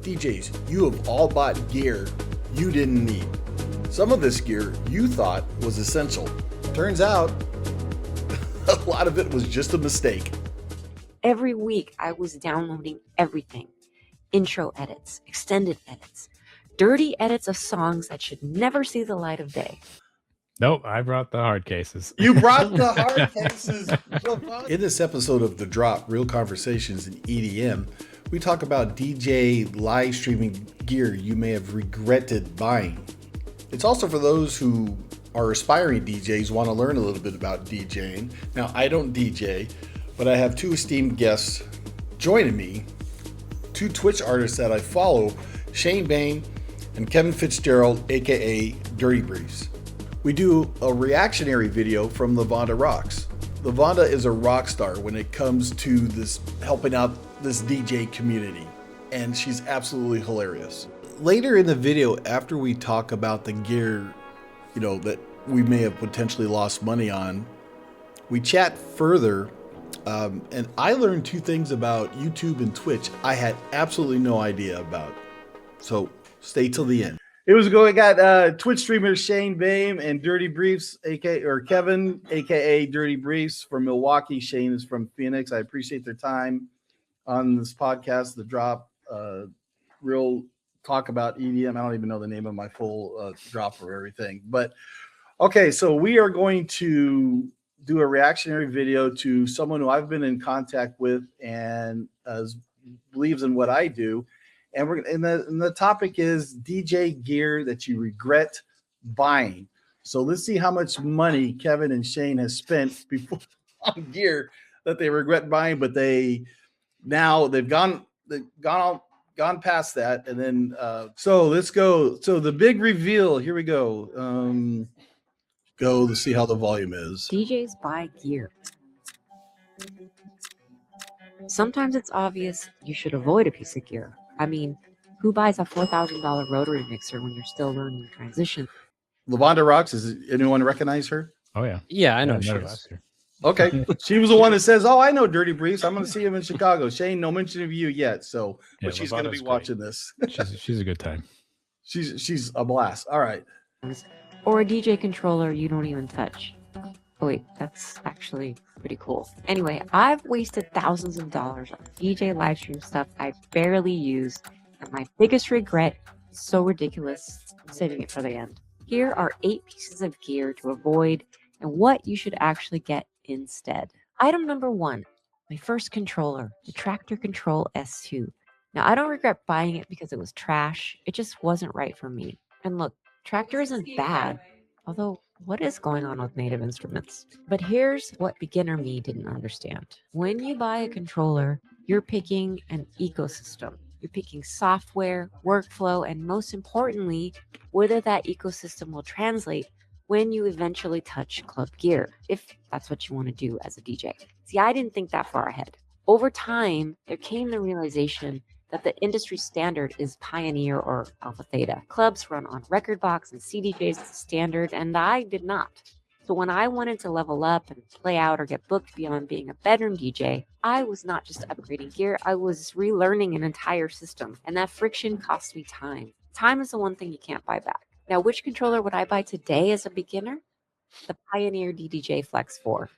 DJs, you have all bought gear you didn't need. Some of this gear you thought was essential. Turns out, a lot of it was just a mistake. Every week I was downloading everything. Intro edits, extended edits, dirty edits of songs that should never see the light of day. Nope, I brought the hard cases. You brought the hard cases. In this episode of The Drop, Real Conversations in EDM, we talk about DJ live streaming gear you may have regretted buying. It's also for those who are aspiring DJs, want to learn a little bit about DJing. Now, I don't DJ, but I have two esteemed guests joining me, two Twitch artists that I follow, Shane Boehm and Kevin Fitzgerald, aka Dirtybriefs. We do a reactionary video from LaVonda Rocks. LaVonda is a rock star when it comes to this helping out this DJ community, and she's absolutely hilarious. Later in the video, after we talk about the gear, that we may have potentially lost money on, we chat further, and I learned two things about YouTube and Twitch I had absolutely no idea about. So stay till the end. It was going. Got Twitch streamers Shane Boehm and Dirtybriefs, Kevin, aka Dirtybriefs from Milwaukee. Shane is from Phoenix. I appreciate their time on this podcast, The Drop. Real talk about EDM. I don't even know the name of my full drop or everything. But okay, so we are going to do a reactionary video to someone who I've been in contact with and believes in what I do. And the topic is DJ gear that you regret buying. So let's see how much money Kevin and Shane has spent before on gear that they regret buying, but they've gone past that. And then so let's go. So the big reveal. Here we go. Let's see how the volume is. DJs buy gear. Sometimes it's obvious you should avoid a piece of gear. I mean, who buys a $4,000 rotary mixer when you're still learning transition? LaVonda Rocks, does anyone recognize her? Oh, yeah. Yeah, I know she is. Okay. She was the one that says, I know Dirtybriefs. I'm going to see him in Chicago. Shane, no mention of you yet. So, yeah, but she's going to be watching this. She's a good time. She's a blast. All right. Or a DJ controller you don't even touch. Oh, wait, that's actually pretty cool. Anyway, I've wasted thousands of dollars on DJ live stream stuff I barely use, and my biggest regret is so ridiculous, I'm saving it for the end. Here are 8 pieces of gear to avoid and what you should actually get instead. Item number 1, my first controller, the Tractor Control S2. Now, I don't regret buying it because it was trash. It just wasn't right for me. And look, Tractor isn't bad, although what is going on with Native Instruments? But here's what beginner me didn't understand. When you buy a controller, you're picking an ecosystem. You're picking software, workflow, and most importantly, whether that ecosystem will translate when you eventually touch club gear, if that's what you want to do as a DJ. See, I didn't think that far ahead. Over time, there came the realization that the industry standard is Pioneer or Alpha Theta. Clubs run on Rekordbox and CDJs as a standard, and I did not. So when I wanted to level up and play out or get booked beyond being a bedroom DJ, I was not just upgrading gear, I was relearning an entire system, and that friction cost me time. Time is the one thing you can't buy back. Now, which controller would I buy today as a beginner? The Pioneer DDJ Flex 4.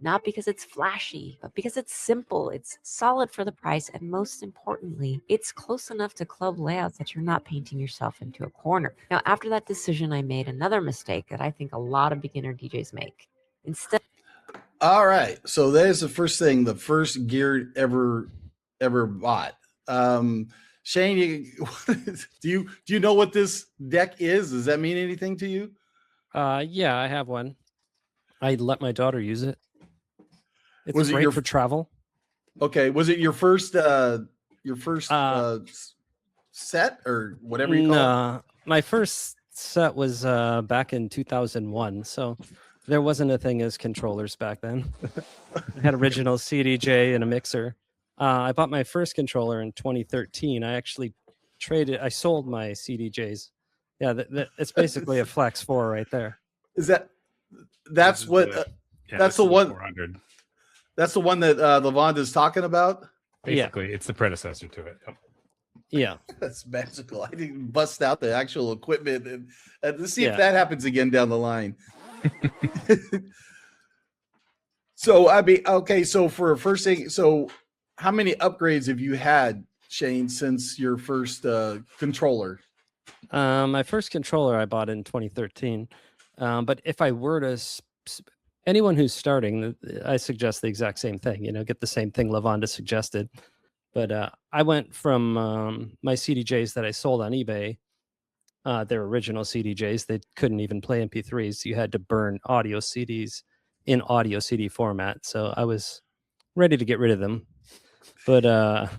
Not because it's flashy, but because it's simple, it's solid for the price, and most importantly, it's close enough to club layouts that you're not painting yourself into a corner. Now, after that decision, I made another mistake that I think a lot of beginner DJs make. All right, so that is the first thing, the first gear ever bought. Shane, do you know what this deck is? Does that mean anything to you? Yeah, I have one. I let my daughter use it. It's was great for travel. Okay. Was it your first set or whatever you call it? My first set was back in 2001. So there wasn't a thing as controllers back then. I had original CDJ and a mixer. I bought my first controller in 2013. I actually I sold my CDJs. Yeah, it's basically a Flex 4 right there. That's the one. 400. That's the one that LaVonda is talking about. Basically, it's the predecessor to it. Yep. Yeah. That's magical. I didn't bust out the actual equipment and let's see if Yeah. that happens again down the line. So I mean, okay. So for a first thing, so how many upgrades have you had, Shane, since your first controller? My first controller I bought in 2013. But if I were to, anyone who's starting, I suggest the exact same thing. Get the same thing LaVonda suggested. But I went from my CDJs that I sold on eBay. Their original CDJs, they couldn't even play MP3s. You had to burn audio CDs in audio CD format. So I was ready to get rid of them. But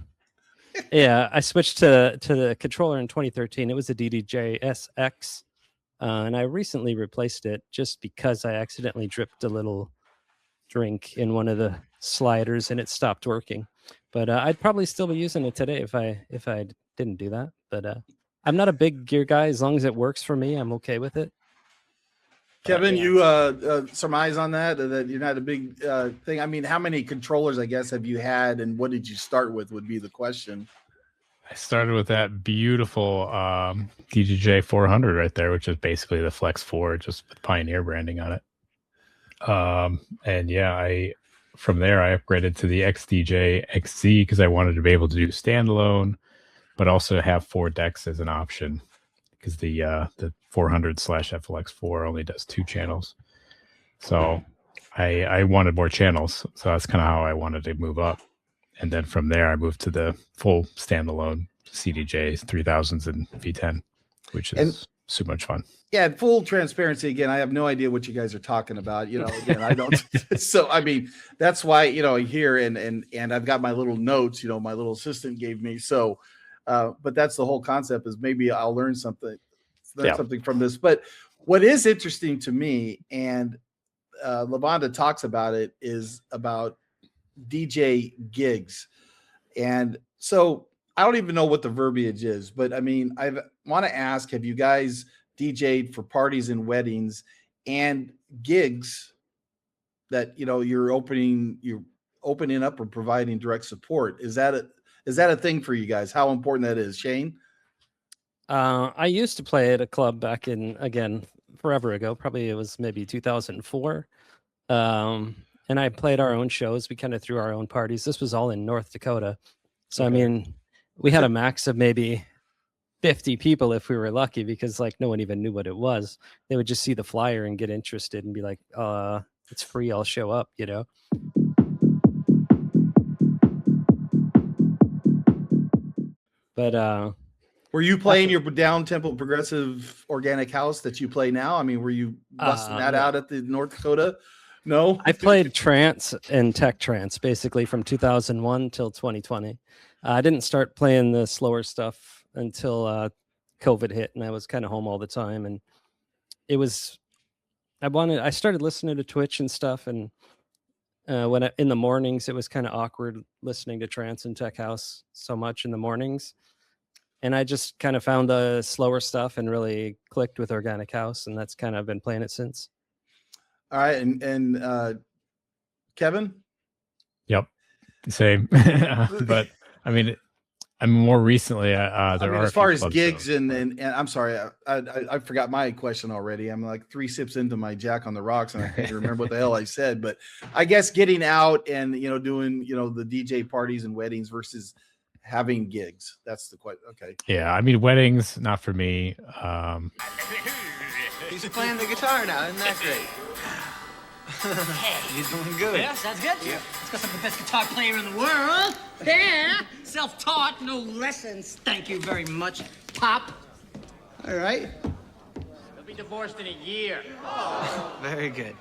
yeah, I switched to the controller in 2013. It was a DDJ SX, and I recently replaced it just because I accidentally dripped a little drink in one of the sliders and it stopped working. But I'd probably still be using it today if I didn't do that. But I'm not a big gear guy. As long as it works for me, I'm okay with it. Kevin, you surmise on that you're not a big thing. I mean, how many controllers, I guess, have you had, and what did you start with? Would be the question. I started with that beautiful DJJ 400 right there, which is basically the Flex 4, just with Pioneer branding on it. And yeah, from there I upgraded to the XDJ XZ because I wanted to be able to do standalone, but also have 4 decks as an option, because the 400/FLX4 only does 2 channels. So I wanted more channels. So that's kind of how I wanted to move up. And then from there, I moved to the full standalone CDJs, 3000s and V10, which is so much fun. Yeah, full transparency. Again, I have no idea what you guys are talking about. Again, I don't. So, I mean, that's why, here and I've got my little notes, my little assistant gave me. So, but that's the whole concept, is maybe I'll learn something from this. But what is interesting to me, and LaVonda talks about it, is about DJ gigs. And so I don't even know what the verbiage is, but I mean, I want to ask, have you guys DJ'd for parties and weddings and gigs that, you're opening up or providing direct support? Is that a thing for you guys? How important that is, Shane? I used to play at a club back in, again, forever ago, probably it was maybe 2004. And I played our own shows. We kind of threw our own parties. This was all in North Dakota. So, okay. I mean, we had a max of maybe 50 people if we were lucky, because no one even knew what it was. They would just see the flyer and get interested and be like, it's free, I'll show up, But were you playing your down-tempo progressive organic house that you play now? I mean, were you busting that out at the North Dakota? No, I played trance and tech trance basically from 2001 till 2020. I didn't start playing the slower stuff until COVID hit, and I was kind of home all the time. And I started listening to Twitch and stuff, and in the mornings, it was kind of awkward listening to trance and tech house so much in the mornings. And I just kind of found the slower stuff and really clicked with organic house, and that's kind of been playing it since. All right, and Kevin? Yep, same. But I mean, more recently, as far as gigs and I'm sorry, I forgot my question already. I'm like 3 sips into my Jack on the Rocks, and I can't remember what the hell I said. But I guess getting out and doing the DJ parties and weddings versus having gigs. That's the question. Okay. Yeah, I mean, weddings, not for me. He's playing the guitar now. Isn't that great? Hey. You're doing good. Yeah, sounds good. Yeah. Let's go, I'm the best guitar player in the world. Yeah. Self-taught, no lessons. Thank you very much, Pop. All right. We'll be divorced in a year. Oh. Very good.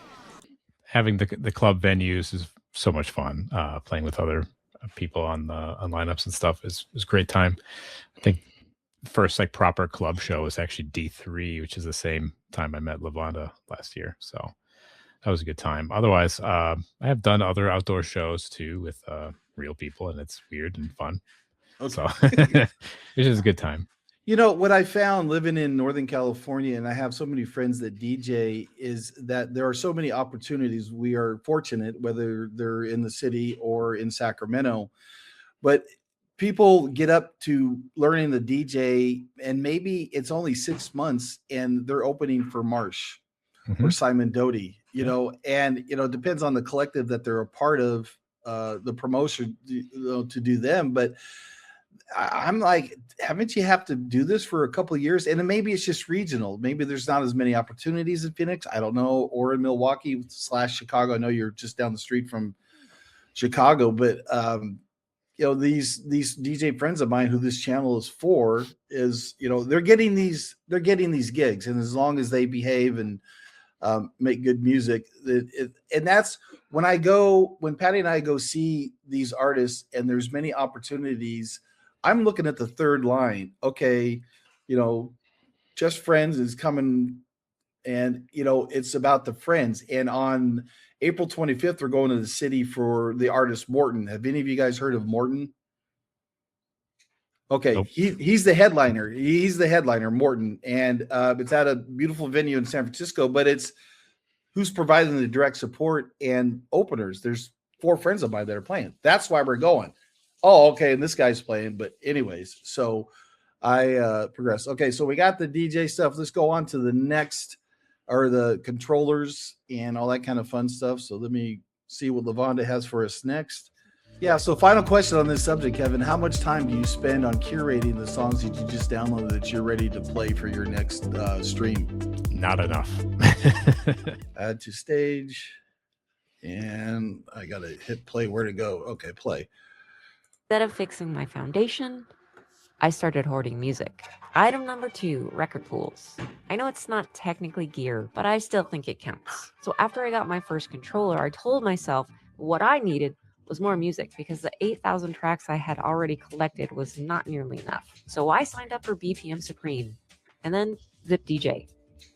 Having the club venues is so much fun. Playing with other people on lineups and stuff is a great time. I think the first proper club show was actually D3, which is the same time I met LaVonda last year. So that was a good time. Otherwise, I have done other outdoor shows too with real people, and it's weird and fun. Okay. So it's just a good time. What I found living in Northern California, and I have so many friends that DJ, is that there are so many opportunities. We are fortunate, whether they're in the city or in Sacramento, but people get up to learning the DJ, and maybe it's only 6 months, and they're opening for Marsh or Simon Doty, and it depends on the collective that they're a part of, the promotion, to do them. But I'm like, haven't you have to do this for a couple of years? And then maybe it's just regional. Maybe there's not as many opportunities in Phoenix. I don't know, or in Milwaukee / Chicago. I know you're just down the street from Chicago, but these DJ friends of mine who this channel is for is, they're getting these gigs, and as long as they behave and make good music, and that's when Patty and I go see these artists, and there's many opportunities. I'm looking at the third line. Okay, Just Friends is coming, and it's about the friends. And on April 25th, we're going to the city for the artist Morton. Have any of you guys heard of Morton? Okay, nope. He's the headliner. He's the headliner, Morton, and it's at a beautiful venue in San Francisco. But it's who's providing the direct support and openers. There's 4 friends of mine that are playing. That's why we're going. Oh, okay, and this guy's playing. But anyways, so I progress. Okay, so we got the DJ stuff. Let's go on to the next, or the controllers and all that kind of fun stuff. So let me see what LaVonda has for us next. Yeah, so final question on this subject, Kevin. How much time do you spend on curating the songs that you just downloaded that you're ready to play for your next stream? Not enough. Add to stage. And I got to hit play. Where to go? Okay, play. Instead of fixing my foundation, I started hoarding music. Item number 2, record pools. I know it's not technically gear, but I still think it counts. So after I got my first controller, I told myself what I needed was more music, because the 8,000 tracks I had already collected was not nearly enough. So I signed up for BPM Supreme and then Zip DJ,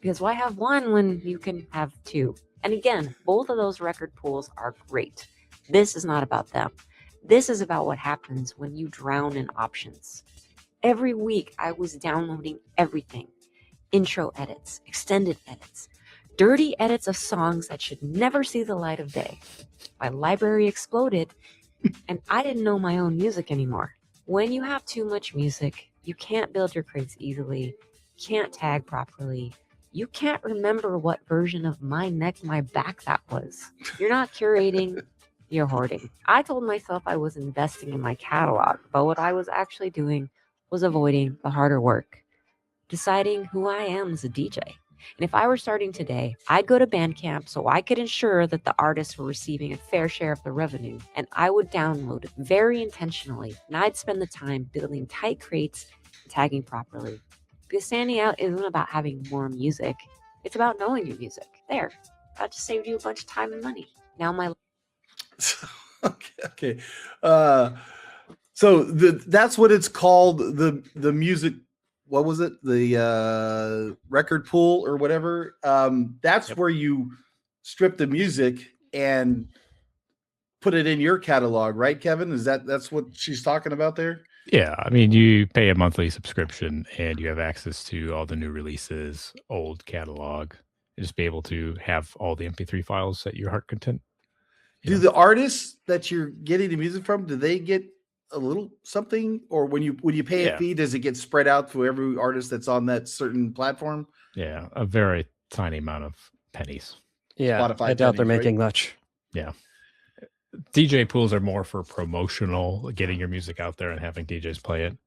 because why have one when you can have 2? And again, both of those record pools are great. This is not about them. This is about what happens when you drown in options. Every week I was downloading everything. Intro edits, extended edits, dirty edits of songs that should never see the light of day. My library exploded, and I didn't know my own music anymore. When you have too much music, you can't build your crates easily, can't tag properly, you can't remember what version of My Neck, My Back that was. You're not curating, you're hoarding. I told myself I was investing in my catalog, but what I was actually doing was avoiding the harder work, deciding who I am as a DJ. And if I were starting today, I'd go to Bandcamp so I could ensure that the artists were receiving a fair share of the revenue, and I would download it very intentionally, and I'd spend the time building tight crates and tagging properly. Because standing out isn't about having more music, it's about knowing your music. There, that just saved you a bunch of time and money. Now my okay. So that's what it's called, the music. What was it? The record pool or whatever. That's where you strip the music and put it in your catalog, right, Kevin? That's what she's talking about there? Yeah, I mean, you pay a monthly subscription and you have access to all the new releases, old catalog, and just be able to have all the MP3 files at your heart content. Do the artists that you're getting the music from, do they get a little something, or when you pay a fee, does it get spread out to every artist that's on that certain platform? Yeah, a very tiny amount of pennies. Yeah, Spotify I doubt they're pennies, making right? much. Yeah. DJ pools are more for promotional, getting your music out there and having DJs play it,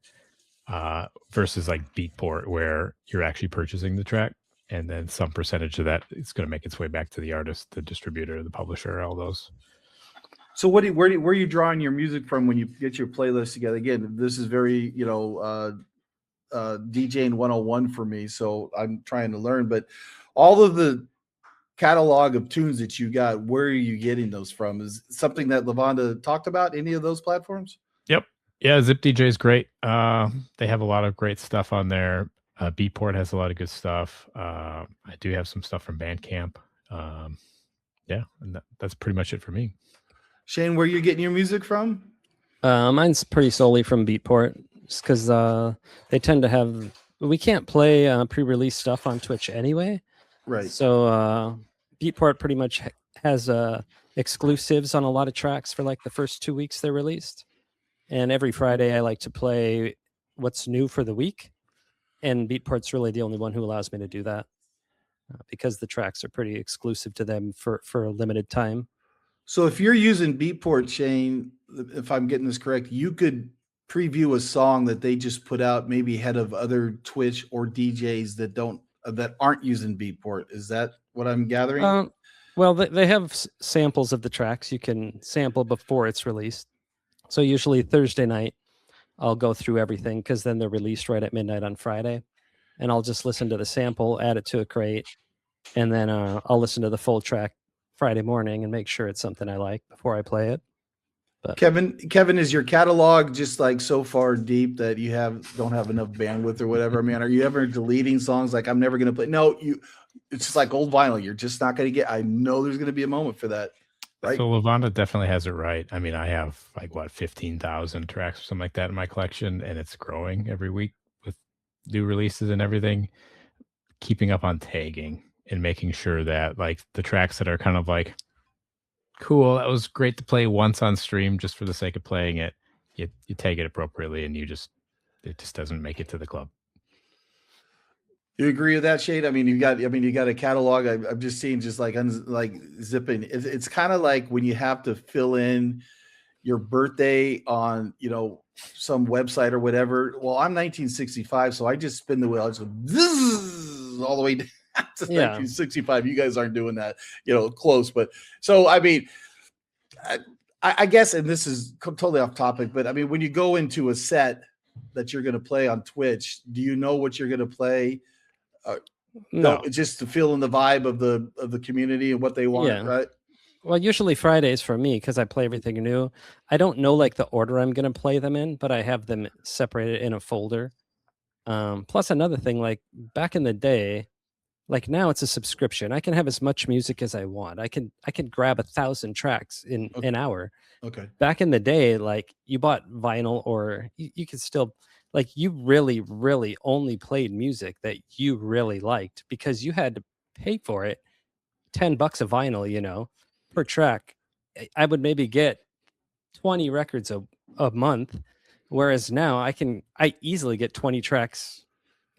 versus like Beatport, where you're actually purchasing the track, and then some percentage of that is going to make its way back to the artist, the distributor, the publisher, all those. So where are you drawing your music from when you get your playlist together? Again, this is very, DJing 101 for me, so I'm trying to learn. But all of the catalog of tunes that you got, where are you getting those from? Is it something that LaVonda talked about, any of those platforms? Yep. Yeah, Zip DJ is great. They have a lot of great stuff on there. Beatport has a lot of good stuff. I do have some stuff from Bandcamp. Yeah, and that's pretty much it for me. Shane, where are you getting your music from? Mine's pretty solely from Beatport, just because they tend to have. We can't play pre-release stuff on Twitch anyway. Right. So Beatport pretty much has exclusives on a lot of tracks for like the first 2 weeks they're released, And every Friday I like to play what's new for the week. And Beatport's really the only one who allows me to do that because the tracks are pretty exclusive to them for a limited time. So if you're using Beatport, Shane, if I'm getting this correct, you could preview a song that they just put out maybe ahead of other Twitch or DJs that aren't using Beatport. Is that what I'm gathering? Well, they have samples of the tracks you can sample before it's released. So usually Thursday night, I'll go through everything because then they're released right at midnight on Friday. And I'll just listen to the sample, add it to a crate, and then I'll listen to the full track Friday morning and make sure it's something I like before I play it. But Kevin, is your catalog just like so far deep that you don't have enough bandwidth or whatever? I mean, are you ever deleting songs like I'm never going to play? No, it's just like old vinyl. You're just not going to get. I know there's going to be a moment for that. Right. So LaVonda definitely has it right. I mean, I have like 15,000 tracks or something like that in my collection, and it's growing every week with new releases and everything. Keeping up on tagging and making sure that like the tracks that are kind of like, cool, that was great to play once on stream just for the sake of playing it, you tag it appropriately, and it just doesn't make it to the club. You agree with that, Shade? I mean, you got a catalog. I'm just seeing just like zipping. It's kind of like when you have to fill in your birthday on, some website or whatever. Well, I'm 1965, so I just spin the wheel. I just go all the way down to 1965. You guys aren't doing that, close. But so, I mean, I guess, and this is totally off topic, but I mean, when you go into a set that you're going to play on Twitch, do you know what you're going to play? No, it's just to feel in the vibe of the community and what they want, right? Well, usually Fridays for me, because I play everything new. I don't know like the order I'm going to play them in, but I have them separated in a folder. Plus another thing, like back in the day, like now it's a subscription. I can have as much music as I want. I can grab 1,000 tracks in an hour. Okay. Back in the day, like you bought vinyl, or you could still, like, you really, really only played music that you really liked because you had to pay for it. $10 a vinyl, per track. I would maybe get 20 records a month, whereas now I easily get 20 tracks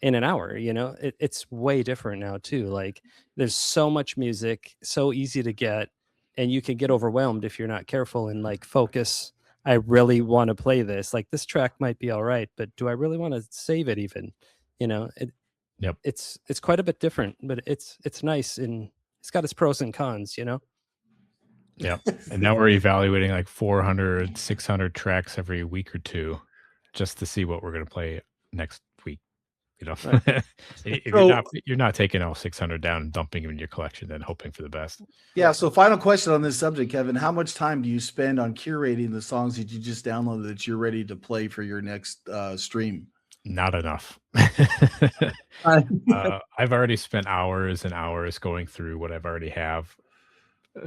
in an hour. It's way different now too. Like there's so much music, so easy to get, and you can get overwhelmed if you're not careful and like focus. I really want to play this. Like this track might be all right, but do I really want to save it even? Yep. It's quite a bit different, but it's nice, and it's got its pros and cons, Yeah. And now we're evaluating like 400, 600 tracks every week or two just to see what we're going to play next week. You're not taking all 600 down and dumping them in your collection and hoping for the best. Yeah. So final question on this subject, Kevin, how much time do you spend on curating the songs that you just downloaded that you're ready to play for your next stream? Not enough. I've already spent hours and hours going through what I've already have.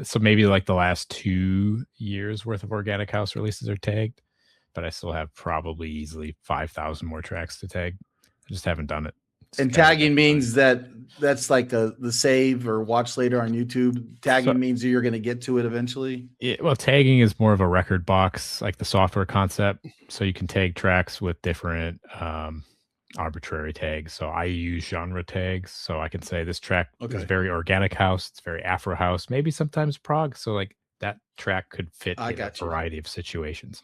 So maybe like the last 2 years worth of Organic House releases are tagged, but I still have probably easily 5,000 more tracks to tag. I just haven't done it. And tagging means that's like the save or watch later on YouTube. Tagging means you're going to get to it eventually. Yeah, well, tagging is more of a record box, like the software concept. So you can tag tracks with different arbitrary tags. So I use genre tags. So I can say this track is very Organic House. It's very Afro House, maybe sometimes prog. So like that track could fit in a variety of situations.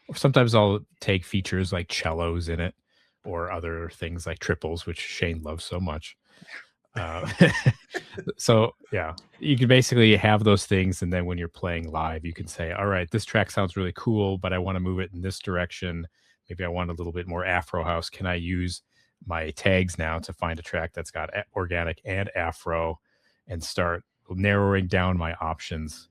Or sometimes I'll take features like cellos in it, or other things like triples, which Shane loves so much. So yeah, you can basically have those things. And then when you're playing live, you can say, all right, this track sounds really cool, but I want to move it in this direction. Maybe I want a little bit more Afro House. Can I use my tags now to find a track that's got organic and Afro, and start narrowing down my options,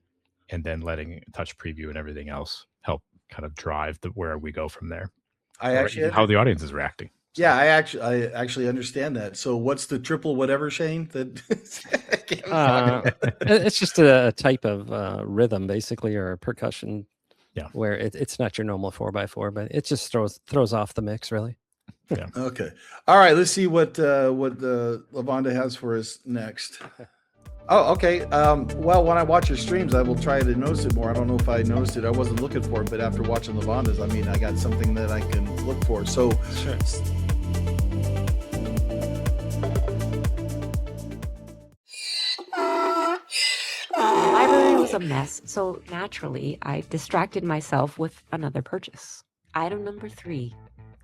and then letting touch preview and everything else help kind of drive where we go from there. How the audience is reacting. Yeah, I actually understand that. So what's the triple whatever, Shane? It's just a type of rhythm, basically, or percussion. Yeah, where it's not your normal 4x4, but it just throws off the mix, really. Yeah. Okay. All right. Let's see what LaVonda has for us next. Oh, okay. Well, when I watch your streams, I will try to notice it more. I don't know if I noticed it. I wasn't looking for it, but after watching LaVonda's, I mean, I got something that I can look for. So, Sure. The library was a mess, so naturally, I distracted myself with another purchase. Item number 3,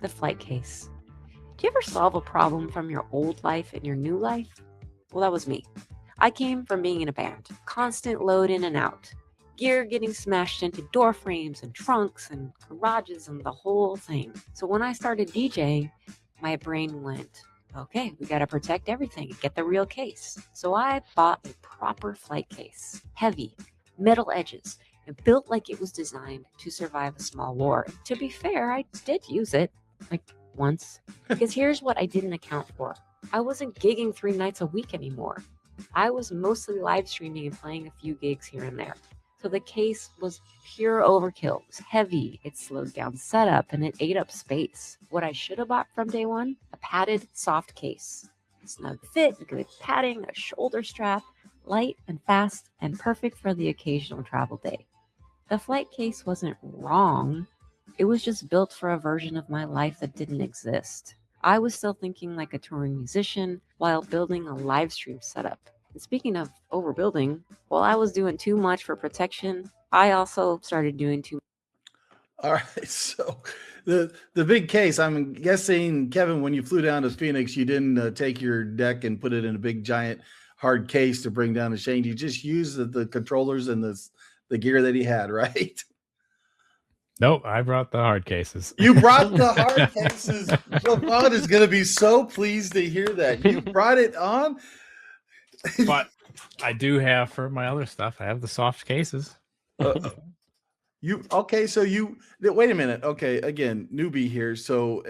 the flight case. Do you ever solve a problem from your old life in your new life? Well, that was me. I came from being in a band, constant load in and out, gear getting smashed into door frames and trunks and garages and the whole thing. So when I started DJing, my brain went, okay, we got to protect everything, get the real case. So I bought a proper flight case, heavy, metal edges, and built like it was designed to survive a small war. To be fair, I did use it, like once, because here's what I didn't account for. I wasn't gigging 3 nights a week anymore. I was mostly live streaming and playing a few gigs here and there. So the case was pure overkill. It was heavy, it slowed down setup, and it ate up space. What I should have bought from day one, a padded, soft case. Snug fit, good padding, a shoulder strap, light and fast, and perfect for the occasional travel day. The flight case wasn't wrong. It was just built for a version of my life that didn't exist. I was still thinking like a touring musician while building a live stream setup. And speaking of overbuilding, while I was doing too much for protection, I also started doing too much. all right. So the big case, I'm guessing, Kevin, when you flew down to Phoenix, you didn't take your deck and put it in a big giant hard case to bring down to Shane. You just used the controllers and the gear that he had, right? Nope, I brought the hard cases. You brought the hard cases. LaVonda is going to be so pleased to hear that. You brought it on. But I do have, for my other stuff, I have the soft cases. So you wait a minute. Okay, again, newbie here. So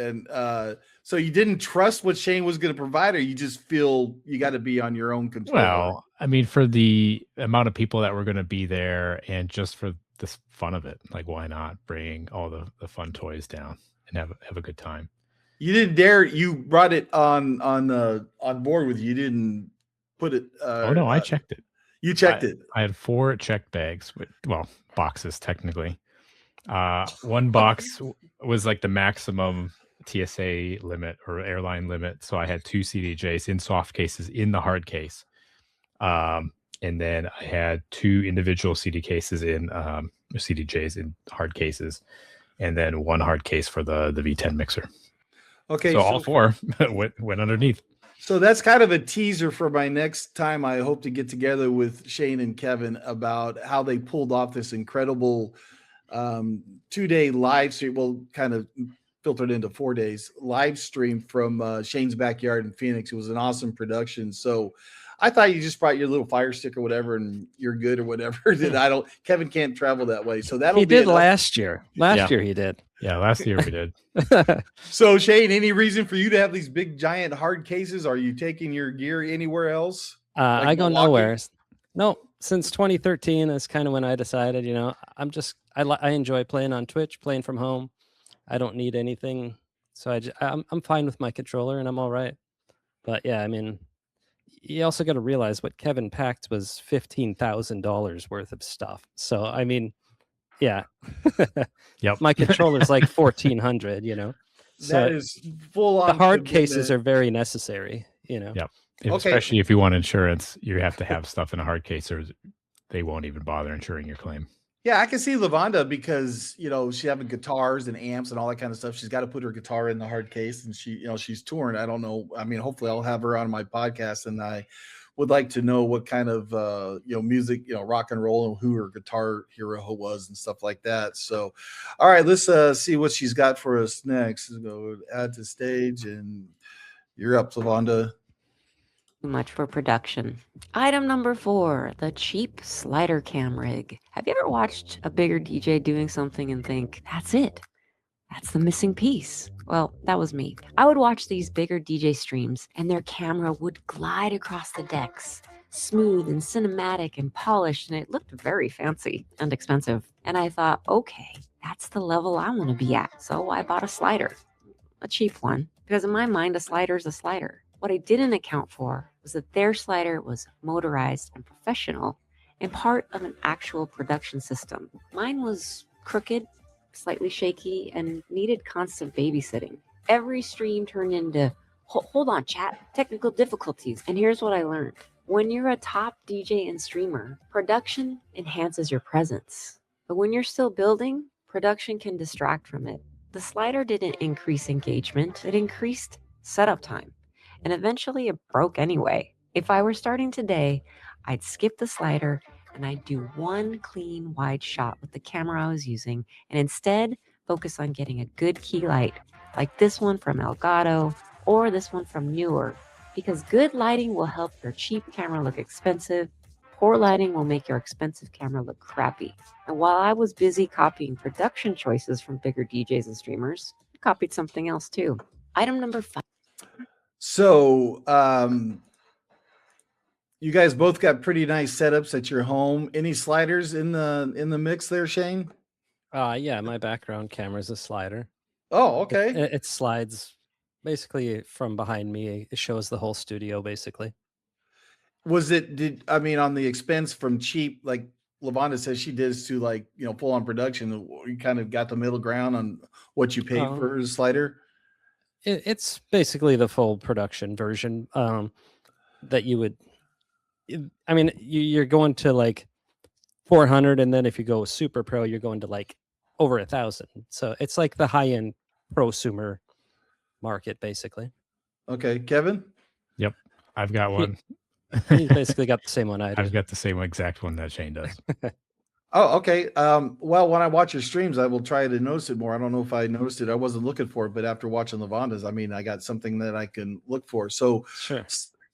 you didn't trust what Shane was going to provide, or you just feel you got to be on your own control? Well, I mean, for the amount of people that were going to be there, and just for the fun of it, like, why not bring all the fun toys down and have a good time? You didn't dare. You brought it on board with you. You didn't put it. Oh no, I checked it. You checked it. I had 4 checked bags, boxes technically. One box was like the maximum TSA limit or airline limit, so I had 2 CDJs in soft cases in the hard case, and then I had 2 individual CD cases in CDJs in hard cases, and then 1 hard case for the V10 mixer. Okay, so all 4 went underneath. So that's kind of a teaser for my next time. I hope to get together with Shane and Kevin about how they pulled off this incredible 2-day live stream. Well, kind of filtered into 4 days live stream from Shane's backyard in Phoenix. It was an awesome production. So I thought you just brought your little fire stick or whatever and you're good or whatever. Kevin can't travel that way. So that'll he did last year. Last year he did. Yeah, last year we did. So Shane, any reason for you to have these big giant hard cases? Are you taking your gear anywhere else? I go nowhere. No, since 2013 is kind of when I decided, I enjoy playing on Twitch, playing from home. I don't need anything. So I'm fine with my controller and I'm all right. But yeah, I mean, you also got to realize what Kevin packed was $15,000 worth of stuff. So, I mean, yeah. Yep. My controller's like 1,400, So that is full on. The hard cases are very necessary, Yep. Especially if you want insurance, you have to have stuff in a hard case or they won't even bother insuring your claim. Yeah, I can see LaVonda because, she's having guitars and amps and all that kind of stuff. She's got to put her guitar in the hard case and she's touring. I don't know. I mean, hopefully I'll have her on my podcast and I would like to know what kind of, music, rock and roll and who her guitar hero was and stuff like that. So, all right, let's see what she's got for us next. Let's go add to stage and you're up, LaVonda. Too much for production. Item number 4, the cheap slider cam rig. Have you ever watched a bigger DJ doing something and think, that's it? That's the missing piece. Well, that was me. I would watch these bigger DJ streams and their camera would glide across the decks, smooth and cinematic and polished, and it looked very fancy and expensive. And I thought, okay, that's the level I want to be at. So I bought a slider, a cheap one, because in my mind, a slider is a slider. What I didn't account for was that their slider was motorized and professional and part of an actual production system. Mine was crooked, slightly shaky, and needed constant babysitting. Every stream turned into, hold on, chat, technical difficulties. And here's what I learned. When you're a top DJ and streamer, production enhances your presence. But when you're still building, production can distract from it. The slider didn't increase engagement, it increased setup time. And eventually it broke anyway. If I were starting today, I'd skip the slider and I'd do one clean wide shot with the camera I was using and instead focus on getting a good key light, like this one from Elgato or this one from Newer, because good lighting will help your cheap camera look expensive. Poor lighting will make your expensive camera look crappy. And while I was busy copying production choices from bigger DJs and streamers, I copied something else too. Item number 5. So, you guys both got pretty nice setups at your home. Any sliders in the mix there, Shane? Yeah, my background camera is a slider. Oh, okay. It slides basically from behind me. It shows the whole studio basically. Was it, on the expense from cheap, like LaVonda says she does, to like, full on production, you kind of got the middle ground on what you paid for her slider? It's basically the full production version that you would, you're going to like 400, and then if you go super pro, you're going to like over 1,000. So it's like the high end prosumer market, basically. Okay, Kevin. Yep, I've got one. You basically got the same one I do. I've got the same exact one that Shane does. Oh, okay. Well, when I watch your streams, I will try to notice it more. I don't know if I noticed it. I wasn't looking for it, but after watching LaVonda's, I got something that I can look for. So Sure.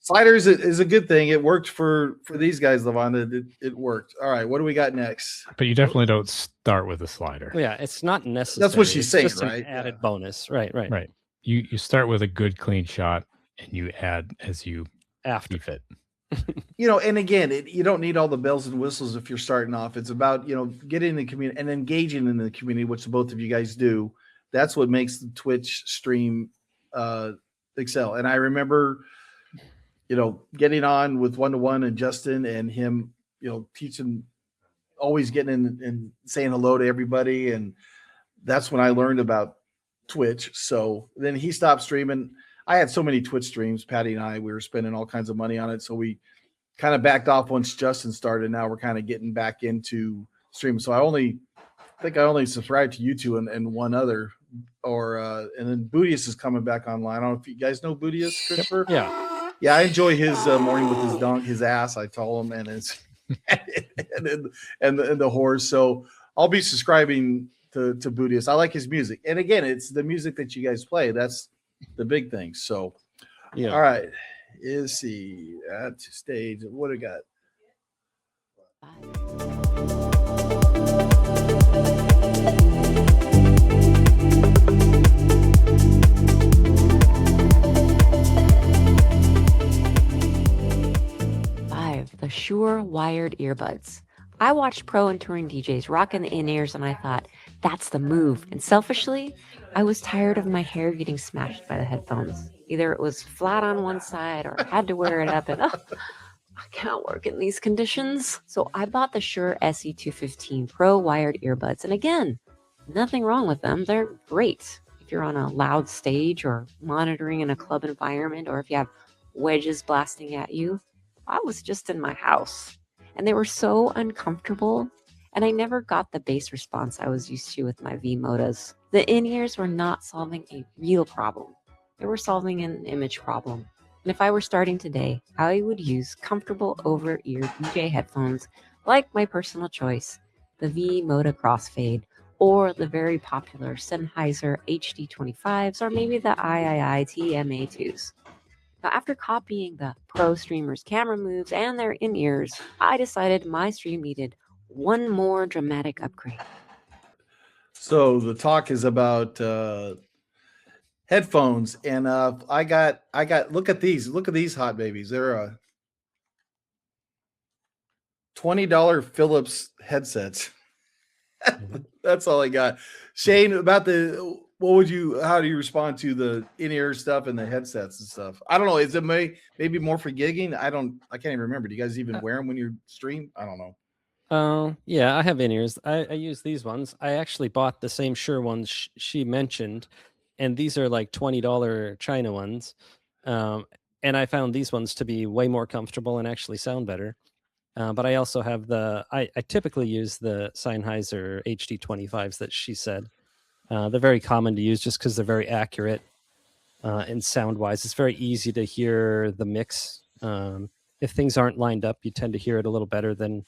Sliders is a good thing. It worked for these guys, LaVonda. It worked. All right, what do we got next? But you definitely don't start with a slider. Yeah, it's not necessary. That's what she's saying, just right? An added bonus. Right. Right. You start with a good clean shot and you add as you After. see fit. And again, you don't need all the bells and whistles if you're starting off. It's about, getting in the community and engaging in the community, which both of you guys do. That's what makes the Twitch stream excel. And I remember, getting on with one-to-one and Justin and him, teaching, always getting in and saying hello to everybody. And that's when I learned about Twitch. So then he stopped streaming. I had so many Twitch streams, Patty and I, we were spending all kinds of money on it. So we kind of backed off once Justin started. Now we're kind of getting back into streaming. So I think I only subscribed to you two and one other, and then Bootius is coming back online. I don't know if you guys know Bootius, Christopher. Yeah. I enjoy his morning with his ass. I tell him, and his and the horse. So I'll be subscribing to Bootius. I like his music, and again, it's the music that you guys play. That's the big thing. So, yeah. All right. Is he at stage? What do we got? The Shure wired earbuds. I watched pro and touring DJs rocking the in-ears and I thought, that's the move. And selfishly, I was tired of my hair getting smashed by the headphones. Either it was flat on one side or I had to wear it up and I can't work in these conditions. So I bought the Shure SE215 Pro wired earbuds. And again, nothing wrong with them. They're great if you're on a loud stage or monitoring in a club environment, or if you have wedges blasting at you. I was just in my house and they were so uncomfortable, and I never got the bass response I was used to with my V-Modas. The in-ears were not solving a real problem. They were solving an image problem. And if I were starting today, I would use comfortable over-ear DJ headphones like my personal choice, the V-Moda Crossfade, or the very popular Sennheiser HD25s, or maybe the III TMA2s. Now, after copying the pro streamers' camera moves and their in-ears, I decided my stream needed one more dramatic upgrade. So the talk is about headphones, and I got look at these hot babies. They're $20 Philips headsets. That's all I got. Shane, about how do you respond to the in-ear stuff and the headsets and stuff? I don't know. Is it maybe more for gigging? I can't even remember. Do you guys even wear them when you stream? I don't know. Yeah, I have in-ears. I use these ones. I actually bought the same Shure ones she mentioned, and these are like $20 China ones. And I found these ones to be way more comfortable and actually sound better. But I also have I typically use the Sennheiser HD25s that she said. They're very common to use just because they're very accurate and sound-wise. It's very easy to hear the mix. If things aren't lined up, you tend to hear it a little better than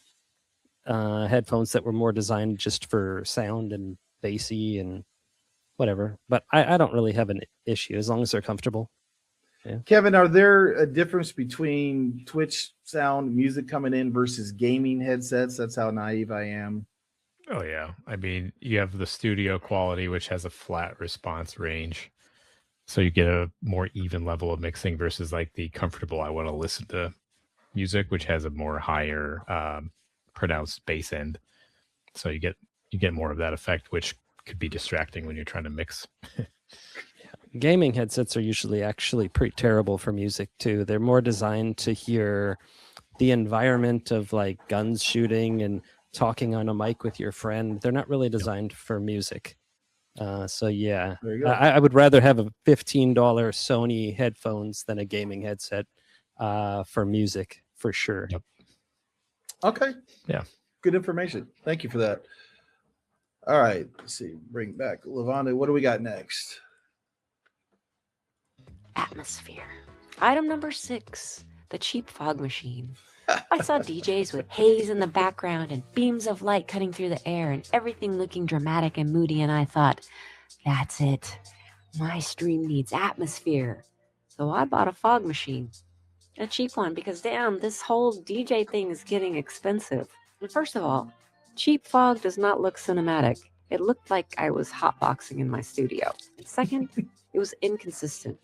headphones that were more designed just for sound and bassy and whatever. But I don't really have an issue as long as they're comfortable. Yeah. Kevin, are there a difference between Twitch sound music coming in versus gaming headsets? That's how naive I am. Oh yeah. I mean, you have the studio quality, which has a flat response range. So you get a more even level of mixing versus like the comfortable, I want to listen to music, which has a more higher pronounced bass end. So you get more of that effect, which could be distracting when you're trying to mix. Gaming headsets are usually actually pretty terrible for music too. They're more designed to hear the environment of like guns shooting and talking on a mic with your friend. They're not really designed for music. So yeah, I would rather have a $15 Sony headphones than a gaming headset for music for sure. Yep. Okay. Yeah. Good information. Thank you for that. All right. Let's see. Bring back LaVonda. What do we got next? Atmosphere. Item number 6, the cheap fog machine. I saw DJs with haze in the background and beams of light cutting through the air and everything looking dramatic and moody, and I thought, that's it. My stream needs atmosphere. So I bought a fog machine. A cheap one, because damn, this whole DJ thing is getting expensive. And first of all, cheap fog does not look cinematic. It looked like I was hotboxing in my studio. And second, it was inconsistent.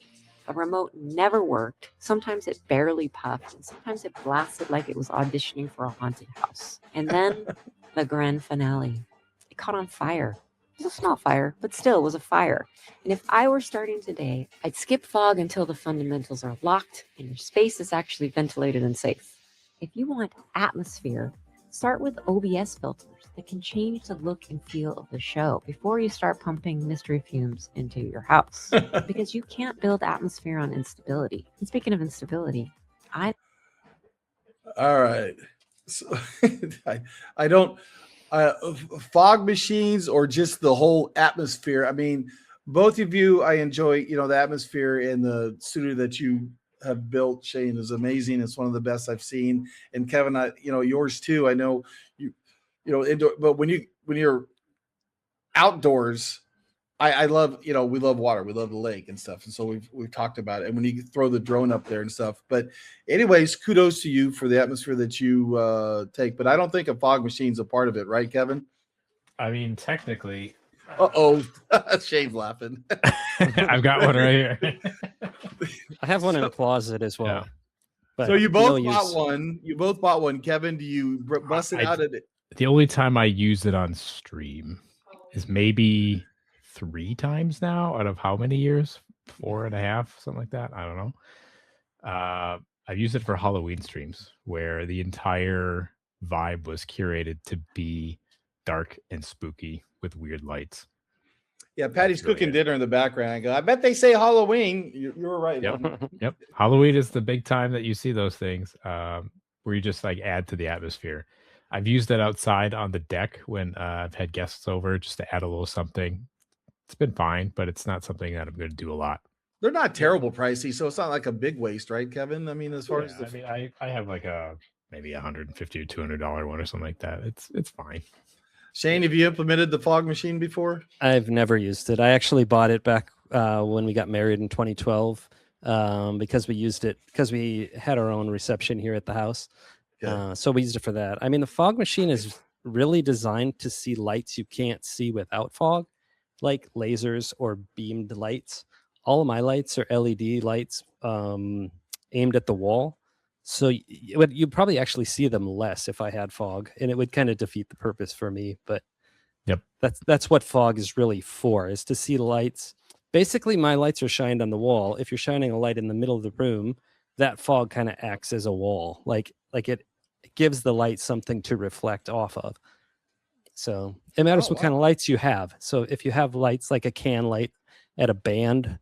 The remote never worked. Sometimes it barely puffed, and sometimes it blasted like it was auditioning for a haunted house. And then the grand finale. It caught on fire. It was a small fire, but still it was a fire. And if I were starting today, I'd skip fog until the fundamentals are locked and your space is actually ventilated and safe. If you want atmosphere, start with OBS filters that can change the look and feel of the show before you start pumping mystery fumes into your house. Because you can't build atmosphere on instability. And speaking of instability, all right. So, I don't fog machines or just the whole atmosphere. I mean, both of you, I enjoy, the atmosphere in the studio that you have built. Shane is amazing. It's one of the best I've seen. And Kevin, yours too. I know indoor, but when you're outdoors, I love, we love water. We love the lake and stuff. And so we've talked about it. And when you throw the drone up there and stuff, but anyways, kudos to you for the atmosphere that you take. But I don't think a fog machine's a part of it, right, Kevin? I mean, technically. Shane's laughing. I've got one right here. I have one in a closet as well. Yeah. But so you both bought one. You both bought one. Kevin, do you bust it out of it? The only time I used it on stream is maybe 3 times now out of how many years? 4.5, something like that. I don't know. I've used it for Halloween streams where the entire vibe was curated to be dark and spooky with weird lights. Yeah, Patty's cooking dinner in the background. I go, I bet they say Halloween. You were right. Yep. Halloween is the big time that you see those things where you just like add to the atmosphere. I've used that outside on the deck when I've had guests over just to add a little something. It's been fine, but it's not something that I'm going to do a lot. They're not terrible pricey, so it's not like a big waste, right, Kevin? I mean, as far as I have like maybe $150 or $200 one or something like that. It's fine. Shane, have you implemented the fog machine before? I've never used it. I actually bought it back when we got married in 2012 because we used it because we had our own reception here at the house. So we used it for that. I mean, the fog machine is really designed to see lights you can't see without fog, like lasers or beamed lights. All of my lights are LED lights aimed at the wall. So you'd probably actually see them less if I had fog, and it would kind of defeat the purpose for me. But Yep. That's what fog is really for, is to see lights. Basically, my lights are shined on the wall. If you're shining a light in the middle of the room, that fog kind of acts as a wall. Like it gives the light something to reflect off of. So it matters what kind of lights you have. So if you have lights like a can light at a band,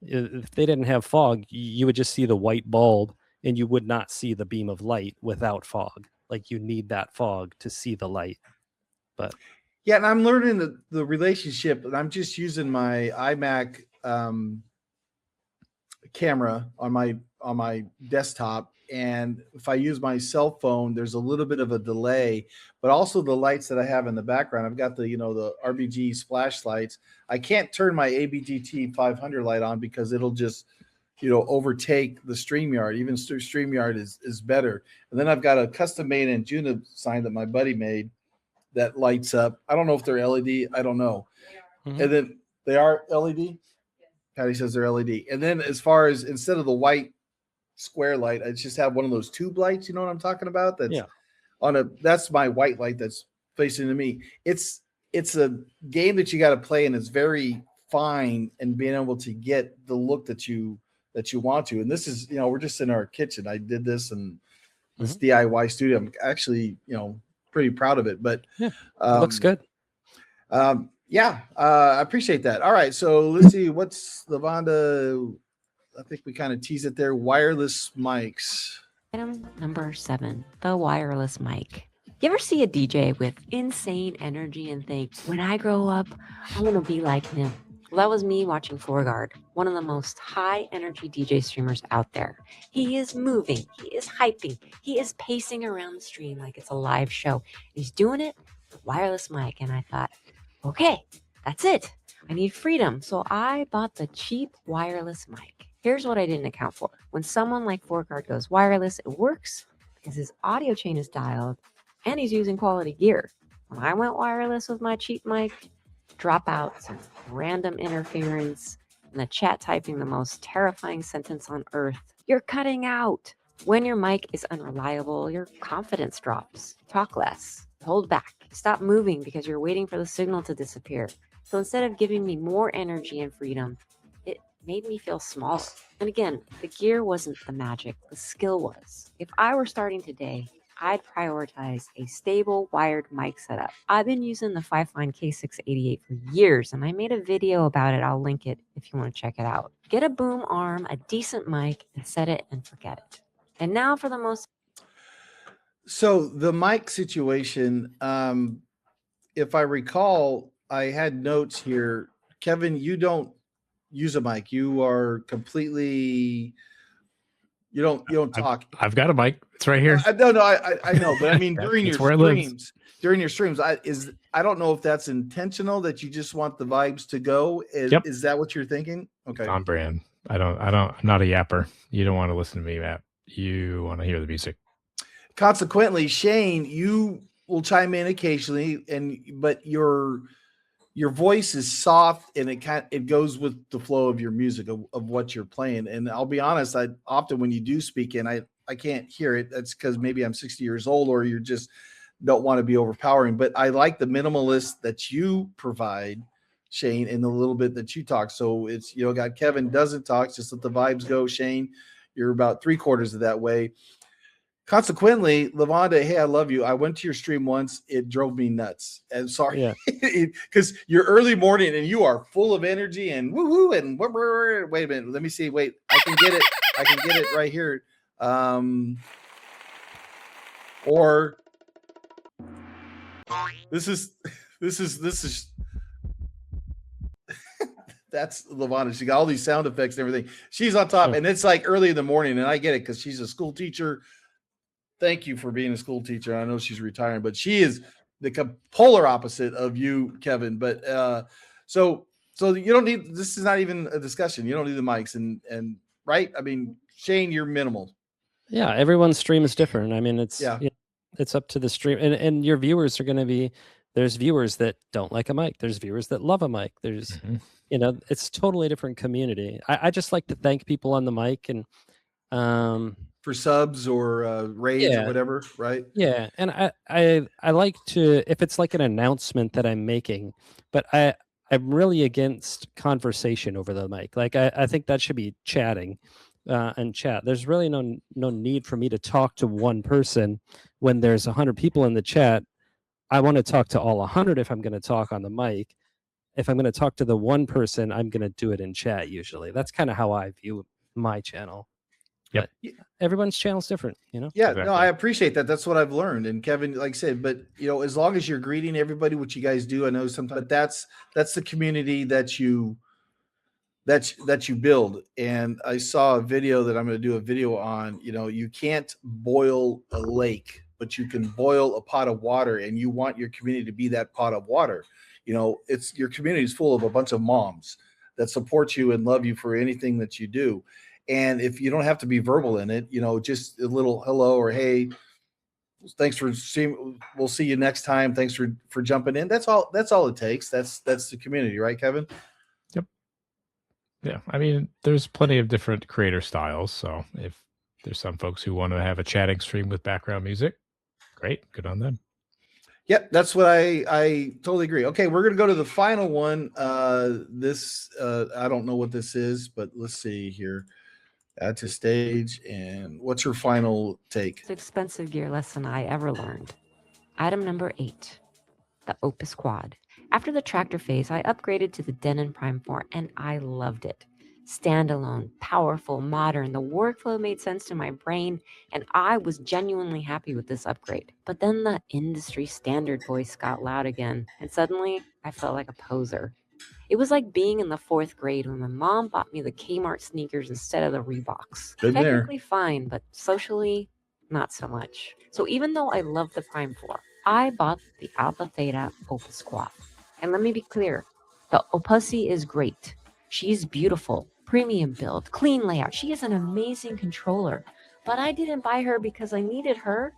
if they didn't have fog, you would just see the white bulb and you would not see the beam of light without fog. Like you need that fog to see the light. But yeah, and I'm learning the relationship, and I'm just using my iMac camera on my desktop, and if I use my cell phone, there's a little bit of a delay, but also the lights that I have in the background, I've got the the RBG splash lights. I can't turn my ABGT 500 light on because it'll just overtake the StreamYard. Even StreamYard is better. And then I've got a custom made Anjuna sign that my buddy made that lights up. I don't know if they're LED. I don't know. Mm-hmm. And then they are LED. Patty says they're LED. And then as far as instead of the white square light, I just have one of those tube lights. You know what I'm talking about? That's my white light that's facing to me. It's a game that you got to play, and it's very fine and being able to get the look that you want to. And this is, we're just in our kitchen. I did this in this DIY studio. I'm actually, pretty proud of it, but it looks good. I appreciate that. All right. So let's see, what's LaVonda? I think we kind of tease it there. Wireless mics. Item number 7, the wireless mic. You ever see a DJ with insane energy and think, when I grow up, I'm going to be like him? Well, that was me watching FourGuard, one of the most high energy DJ streamers out there. He is moving, he is hyping, he is pacing around the stream like it's a live show. He's doing it with a wireless mic, and I thought, okay, that's it. I need freedom. So I bought the cheap wireless mic. Here's what I didn't account for. When someone like FourGuard goes wireless, it works because his audio chain is dialed and he's using quality gear. When I went wireless with my cheap mic, dropouts and random interference and the chat typing the most terrifying sentence on earth. You're cutting out. When your mic is unreliable, your confidence drops. Talk less. Hold back. Stop moving because you're waiting for the signal to disappear. So instead of giving me more energy and freedom, it made me feel smaller. And again, the gear wasn't the magic, the skill was. If I were starting today, I'd prioritize a stable wired mic setup. I've been using the Fiveline K688 for years, and I made a video about it. I'll link it if you want to check it out. Get a boom arm, a decent mic, and set it and forget it. And now for the most... So the mic situation, if I recall, I had notes here. Kevin, you don't use a mic. You are completely... You don't talk. I've got a mic. It's right here. I know, but I mean during your streams, I don't know if that's intentional that you just want the vibes to go. Is that what you're thinking? Okay. On brand. I'm not a yapper. You don't want to listen to me, Matt. You want to hear the music. Consequently, Shane, you will chime in occasionally, but your voice is soft and it goes with the flow of your music of what you're playing. And I'll be honest, I often when you do speak in, I can't hear it. That's because maybe I'm 60 years old or you just don't want to be overpowering. But I like the minimalist that you provide, Shane, and the little bit that you talk. So it's, got Kevin doesn't talk, just let the vibes go. Shane, you're about 3/4 of that way. Consequently, LaVonda, hey, I love you. I went to your stream once. It drove me nuts. And sorry, because you're early morning and you are full of energy and woo-hoo and wait a minute. Let me see. Wait, I can get it. I can get it right here. Or this is that's LaVonda. She got all these sound effects and everything. She's on top, and it's like early in the morning, and I get it because she's a school teacher. Thank you for being a school teacher. I know she's retiring, but she is the polar opposite of you, Kevin. But so you don't need, this is not even a discussion. You don't need the mics and right. I mean, Shane, you're minimal. Yeah. Everyone's stream is different. I mean, it's up to the stream and your viewers are going to be, there's viewers that don't like a mic. There's viewers that love a mic. There's, it's totally different community. I just like to thank people on the mic and, for subs or raids or Yeah. whatever, right? Yeah, and I like to, if it's like an announcement that I'm making, but I'm really against conversation over the mic. Like I think that should be chatting, and chat. There's really no need for me to talk to one person when there's 100 people in the chat. I want to talk to all 100 if I'm going to talk on the mic. If I'm going to talk to the one person, I'm going to do it in chat usually. That's kind of how I view my channel. Yep. But everyone's channel's different, you know? Yeah, Exactly. no, I appreciate that. That's what I've learned. And Kevin, like I said, but as long as you're greeting everybody, which you guys do, I know sometimes, but that's the community that you build. And I saw a video that I'm going to do a video on. You can't boil a lake, but you can boil a pot of water, and you want your community to be that pot of water. It's your community is full of a bunch of moms that support you and love you for anything that you do. And if you don't have to be verbal in it, just a little hello or hey, thanks for seeing. We'll see you next time. Thanks for jumping in. That's all it takes. That's the community, right, Kevin? Yep. Yeah. I mean, there's plenty of different creator styles. So if there's some folks who want to have a chatting stream with background music, great. Good on them. Yep, that's what I totally agree. Okay, we're gonna go to the final one. This I don't know what this is, but let's see here. Add to stage, and what's your final take? Most expensive gear lesson I ever learned. Item number 8, the Opus Quad. After the tractor phase, I upgraded to the Denon Prime 4, and I loved it. Standalone, powerful, modern, the workflow made sense to my brain, and I was genuinely happy with this upgrade. But then the industry standard voice got loud again, and suddenly I felt like a poser. It was like being in the 4th grade when my mom bought me the Kmart sneakers instead of the Reeboks. Been there. Technically fine, but socially, not so much. So even though I love the Prime 4, I bought the Alpha Theta Opus Quad. And let me be clear, the Opussy is great. She's beautiful, premium build, clean layout. She is an amazing controller. But I didn't buy her because I needed her.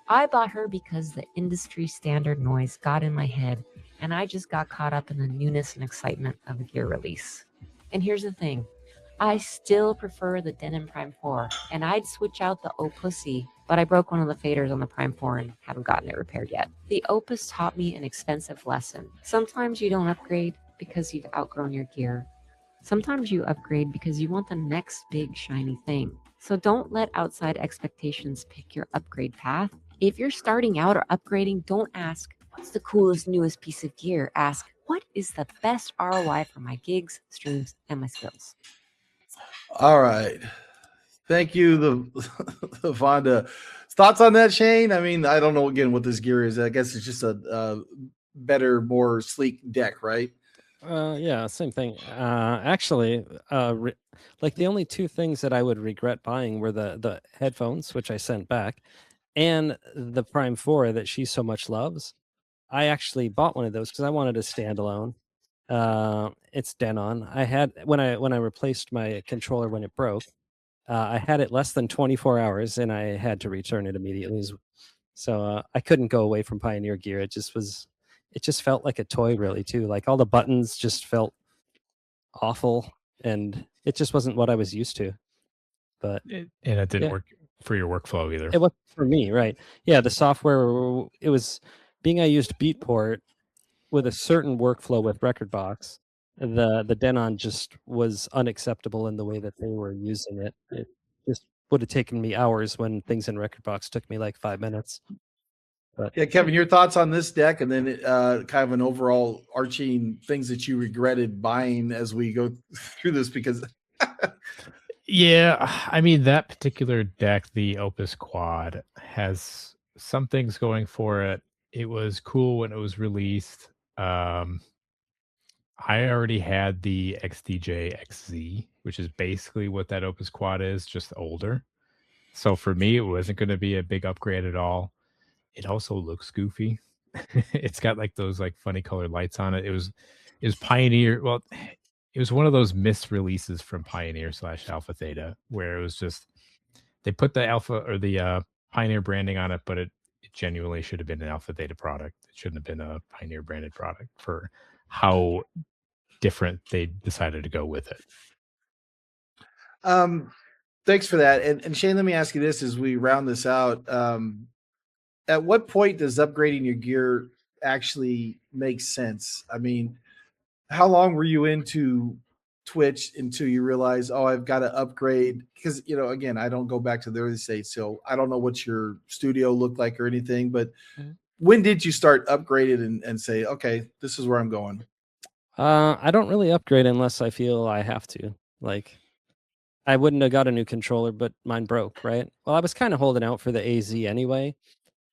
I bought her because the industry standard noise got in my head, and I just got caught up in the newness and excitement of a gear release. And here's the thing, I still prefer the Denon Prime 4, and I'd switch out the Opussy, but I broke one of the faders on the Prime 4 and haven't gotten it repaired yet. The Opus taught me an expensive lesson. Sometimes you don't upgrade because you've outgrown your gear. Sometimes you upgrade because you want the next big shiny thing. So don't let outside expectations pick your upgrade path. If you're starting out or upgrading, don't ask, what's the coolest, newest piece of gear? Ask, what is the best ROI for my gigs, streams, and my skills? All right. Thank you, the Vonda. Thoughts on that, Shane? I mean, I don't know again what this gear is. I guess it's just a better, more sleek deck, right? Yeah, same thing. Actually, like the only two things that I would regret buying were the headphones, which I sent back, and the Prime 4 that she so much loves. I actually bought one of those because I wanted a standalone. It's Denon. I had when I replaced my controller when it broke. I had it less than 24 hours, and I had to return it immediately. So I couldn't go away from Pioneer gear. It just felt like a toy, really, too. Like all the buttons just felt awful, and it just wasn't what I was used to. But And it didn't work for your workflow either. it wasn't for me, right? Yeah, the software, it was being I used Beatport with a certain workflow with Rekordbox. The Denon just was unacceptable in the way that they were using it. It just would have taken me hours when things in Rekordbox took me like 5 minutes. But Yeah, Kevin, your thoughts on this deck, and then kind of an overall arching things that you regretted buying as we go through this, because yeah, I mean, that particular deck, the Opus Quad, has some things going for it. It was cool when it was released. I already had the XDJ XZ, which is basically what that Opus Quad is, just older. So for me, it wasn't going to be a big upgrade at all. It also looks goofy. It's got like those like funny colored lights on it. It was Pioneer. Well, it was one of those missed releases from Pioneer / Alpha Theta, where it was just they put the Alpha or the Pioneer branding on it, but it genuinely should have been an Alpha Theta product. It shouldn't have been a Pioneer branded product for how different they decided to go with it. Thanks for that. And Shane, let me ask you this as we round this out. At what point does upgrading your gear actually make sense? I mean, how long were you into Twitch until you realize, oh, I've got to upgrade? Because, again, I don't go back to the early stage, so I don't know what your studio looked like or anything, but when did you start upgrading and say, okay, this is where I'm going? I don't really upgrade unless I feel I have to. Like, I wouldn't have got a new controller, but mine broke, right? Well, I was kind of holding out for the AZ anyway,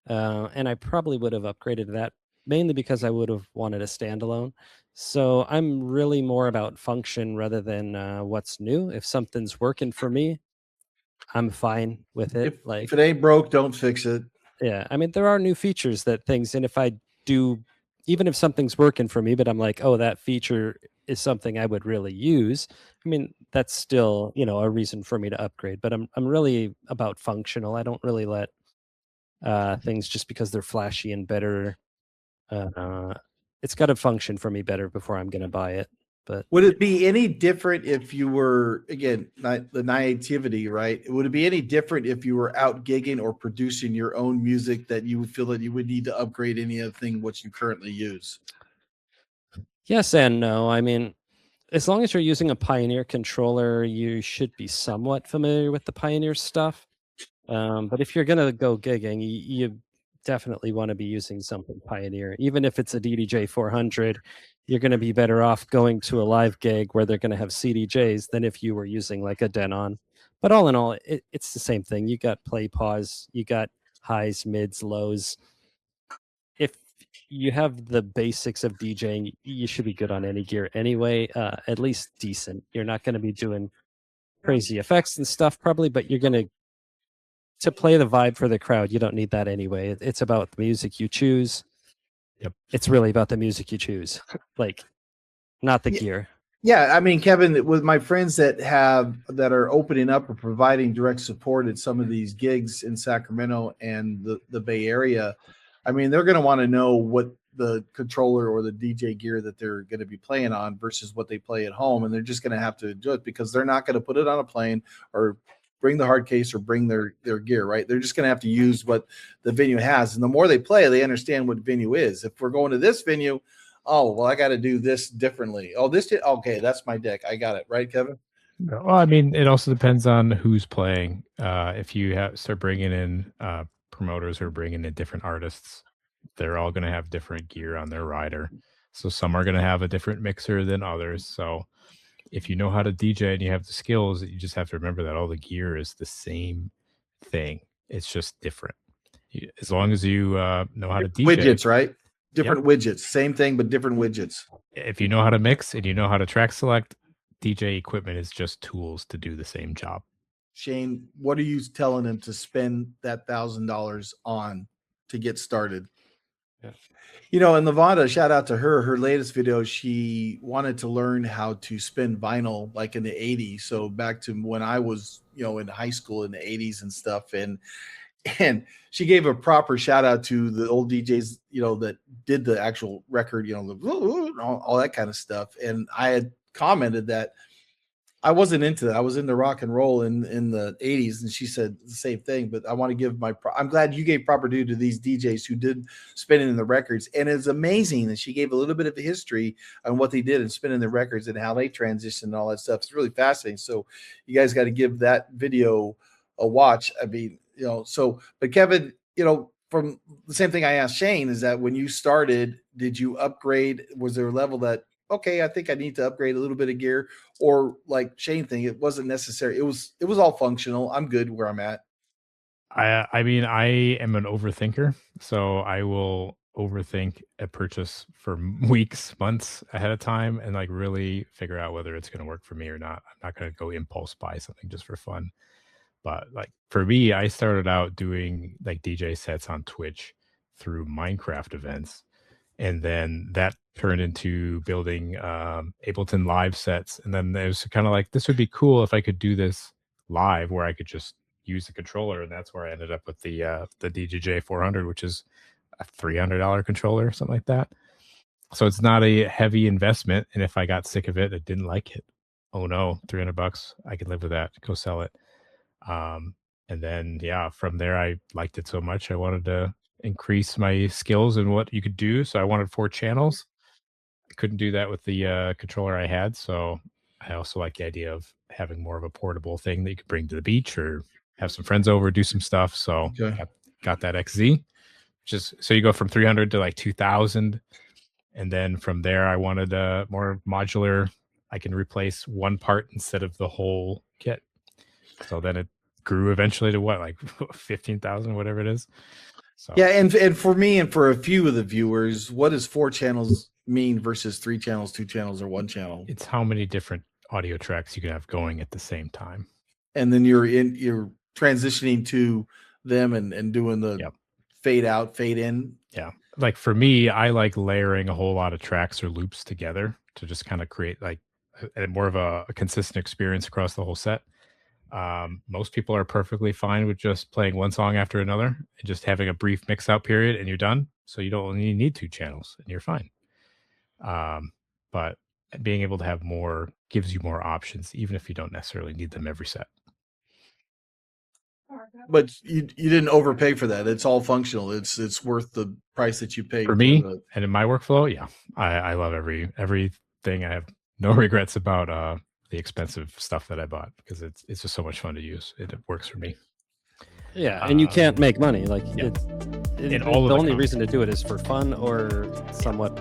and I probably would have upgraded that mainly because I would have wanted a standalone. So I'm really more about function rather than what's new. If something's working for me, I'm fine with it. If it ain't broke, don't fix it. Yeah, I mean, there are new features that things, and if I do, even if something's working for me, but I'm like, oh, that feature is something I would really use. I mean, that's still, a reason for me to upgrade. But I'm really about functional. I don't really let things just because they're flashy and better. It's got to function for me better before I'm going to buy it. But would it be any different if you were, again, the naivety, right? Would it be any different if you were out gigging or producing your own music that you would feel that you would need to upgrade anything what you currently use? Yes and no. I mean, as long as you're using a Pioneer controller, you should be somewhat familiar with the Pioneer stuff. But if you're gonna go gigging, you definitely want to be using something Pioneer. Even if it's a DDJ 400, you're going to be better off going to a live gig where they're going to have CDJs than if you were using like a Denon. But all in all, it's the same thing. You got play pause, you got highs, mids, lows. If you have the basics of DJing, you should be good on any gear anyway, at least decent. You're not going to be doing crazy effects and stuff probably, but you're going to play the vibe for the crowd. You don't need that anyway. It's about the music you choose. Yep. It's really about the music you choose, like not the gear. Yeah, I mean, Kevin, with my friends that are opening up or providing direct support at some of these gigs in Sacramento and the Bay Area, I mean, they're going to want to know what the controller or the DJ gear that they're going to be playing on versus what they play at home, and they're just going to have to do it because they're not going to put it on a plane or bring the hard case or bring their gear, right? They're just going to have to use what the venue has, and the more they play, they understand what venue is. If we're going to this venue, oh, well, I got to do this differently. Oh, okay, that's my deck. I got it. Right, Kevin? Well, I mean, it also depends on who's playing. If you start bringing in promoters who are bringing in different artists, they're all going to have different gear on their rider. So some are going to have a different mixer than others. So if you know how to DJ and you have the skills, you just have to remember that all the gear is the same thing. It's just different. As long as you know how to DJ. Widgets, right? Different widgets. Same thing, but different widgets. If you know how to mix and you know how to track select, DJ equipment is just tools to do the same job. Shane, what are you telling them to spend that $1,000 on to get started? Yeah. And LaVonda, shout out to her latest video, she wanted to learn how to spin vinyl like in the 80s. So back to when I was, in high school in the 80s and stuff. And she gave a proper shout out to the old DJs, that did the actual record, all that kind of stuff. And I had commented that I wasn't into that. I was into rock and roll in the 80s. And she said the same thing, but I want to give I'm glad you gave proper due to these DJs who did spinning in the records. And it's amazing that she gave a little bit of a history on what they did in spinning the records and how they transitioned and all that stuff. It's really fascinating. So you guys got to give that video a watch. I mean, but Kevin, from the same thing I asked Shane is that when you started, did you upgrade? Was there a level that, okay, I think I need to upgrade a little bit of gear, or like Shane thing, it wasn't necessary. It was all functional. I'm good where I'm at. I mean, I am an overthinker, so I will overthink a purchase for weeks, months ahead of time and like really figure out whether it's going to work for me or not. I'm not going to go impulse buy something just for fun. But like for me, I started out doing like DJ sets on Twitch through Minecraft events. And then that turned into building Ableton live sets. And then it was kind of like, this would be cool if I could do this live where I could just use the controller. And that's where I ended up with the DJJ 400, which is a $300 controller, something like that. So it's not a heavy investment. And if I got sick of it, I didn't like it. Oh no, $300, I can live with that. Go sell it. And then, yeah, from there, I liked it so much. I wanted to increase my skills in what you could do. So I wanted 4 channels. I couldn't do that with the controller I had. So I also like the idea of having more of a portable thing that you could bring to the beach or have some friends over, do some stuff. So Okay. got that XZ. Just so you go from 300 to like 2000. And then from there, I wanted a more modular. I can replace one part instead of the whole kit. So then it grew eventually to what, like 15,000, whatever it is. So Yeah, and for me and for a few of the viewers, what does 4 channels mean versus 3 channels, 2 channels, or 1 channel? it's how many different audio tracks you can have going at the same time. And then you're transitioning to them and doing the Yep. fade out, fade in. Yeah. Like for me, I like layering a whole lot of tracks or loops together to just kind of create like more of a consistent experience across the whole set. Most people are perfectly fine with just playing one song after another and just having a brief mix out period and you're done. So you don't only need 2 channels and you're fine. But being able to have more gives you more options, even if you don't necessarily need them every set. But you didn't overpay for that. It's all functional. It's worth the price that you paid For me the, and in my workflow, yeah, I love everything. I have no regrets about the expensive stuff that I bought because it's just so much fun to use. It works for me. Yeah, and you can't make money. Like yeah. the only reason to do it is for fun or somewhat,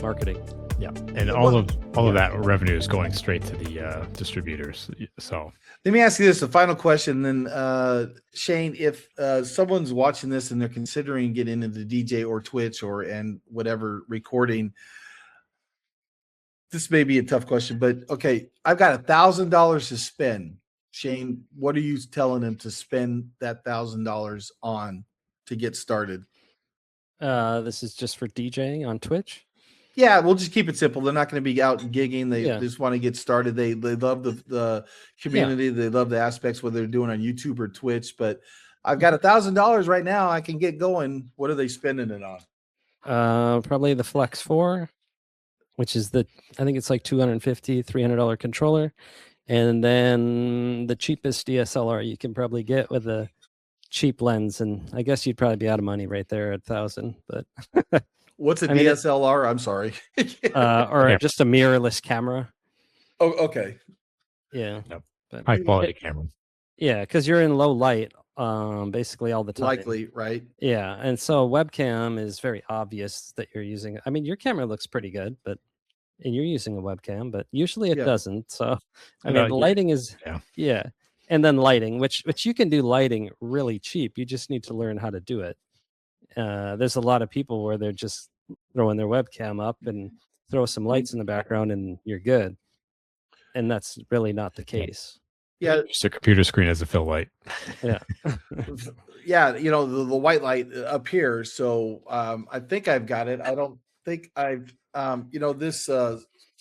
marketing. Yeah, and all of that revenue is going straight to the distributors. So let me ask you this: the final question. Then, Shane, if someone's watching this and they're considering getting into DJ or Twitch and whatever recording, this may be a tough question, but okay, I've got $1,000 to spend. Shane, what are you telling them to spend that $1,000 on to get started? This is just for DJing on Twitch. Yeah, we'll just keep it simple. They're not going to be out gigging. They Yeah. just want to get started. They love the community. They love the aspects whether they're doing on YouTube or Twitch. But I've got $1,000 right now. I can get going. What are they spending it on? Probably the Flex 4, which is I think it's like $250, $300 controller. And then the cheapest DSLR you can probably get with a cheap lens. And I guess you'd probably be out of money right there at 1,000. But what's a DSLR? I'm sorry. Or just a mirrorless camera. Oh, okay. Yeah. Yep. But high quality camera. Yeah, because you're in low light basically all the time. Likely, right? Yeah. And so webcam is very obvious that you're using. I mean, your camera looks pretty good, and you're using a webcam, but usually it doesn't. So I mean, the lighting is and then lighting, which you can do lighting really cheap. You just need to learn how to do it. There's a lot of people where they're just throwing their webcam up and throw some lights in the background and you're good. And that's really not the case. Yeah. Just a computer screen as a fill light. Yeah. Yeah. The white light up here. So I think I've got it. I don't think I've, this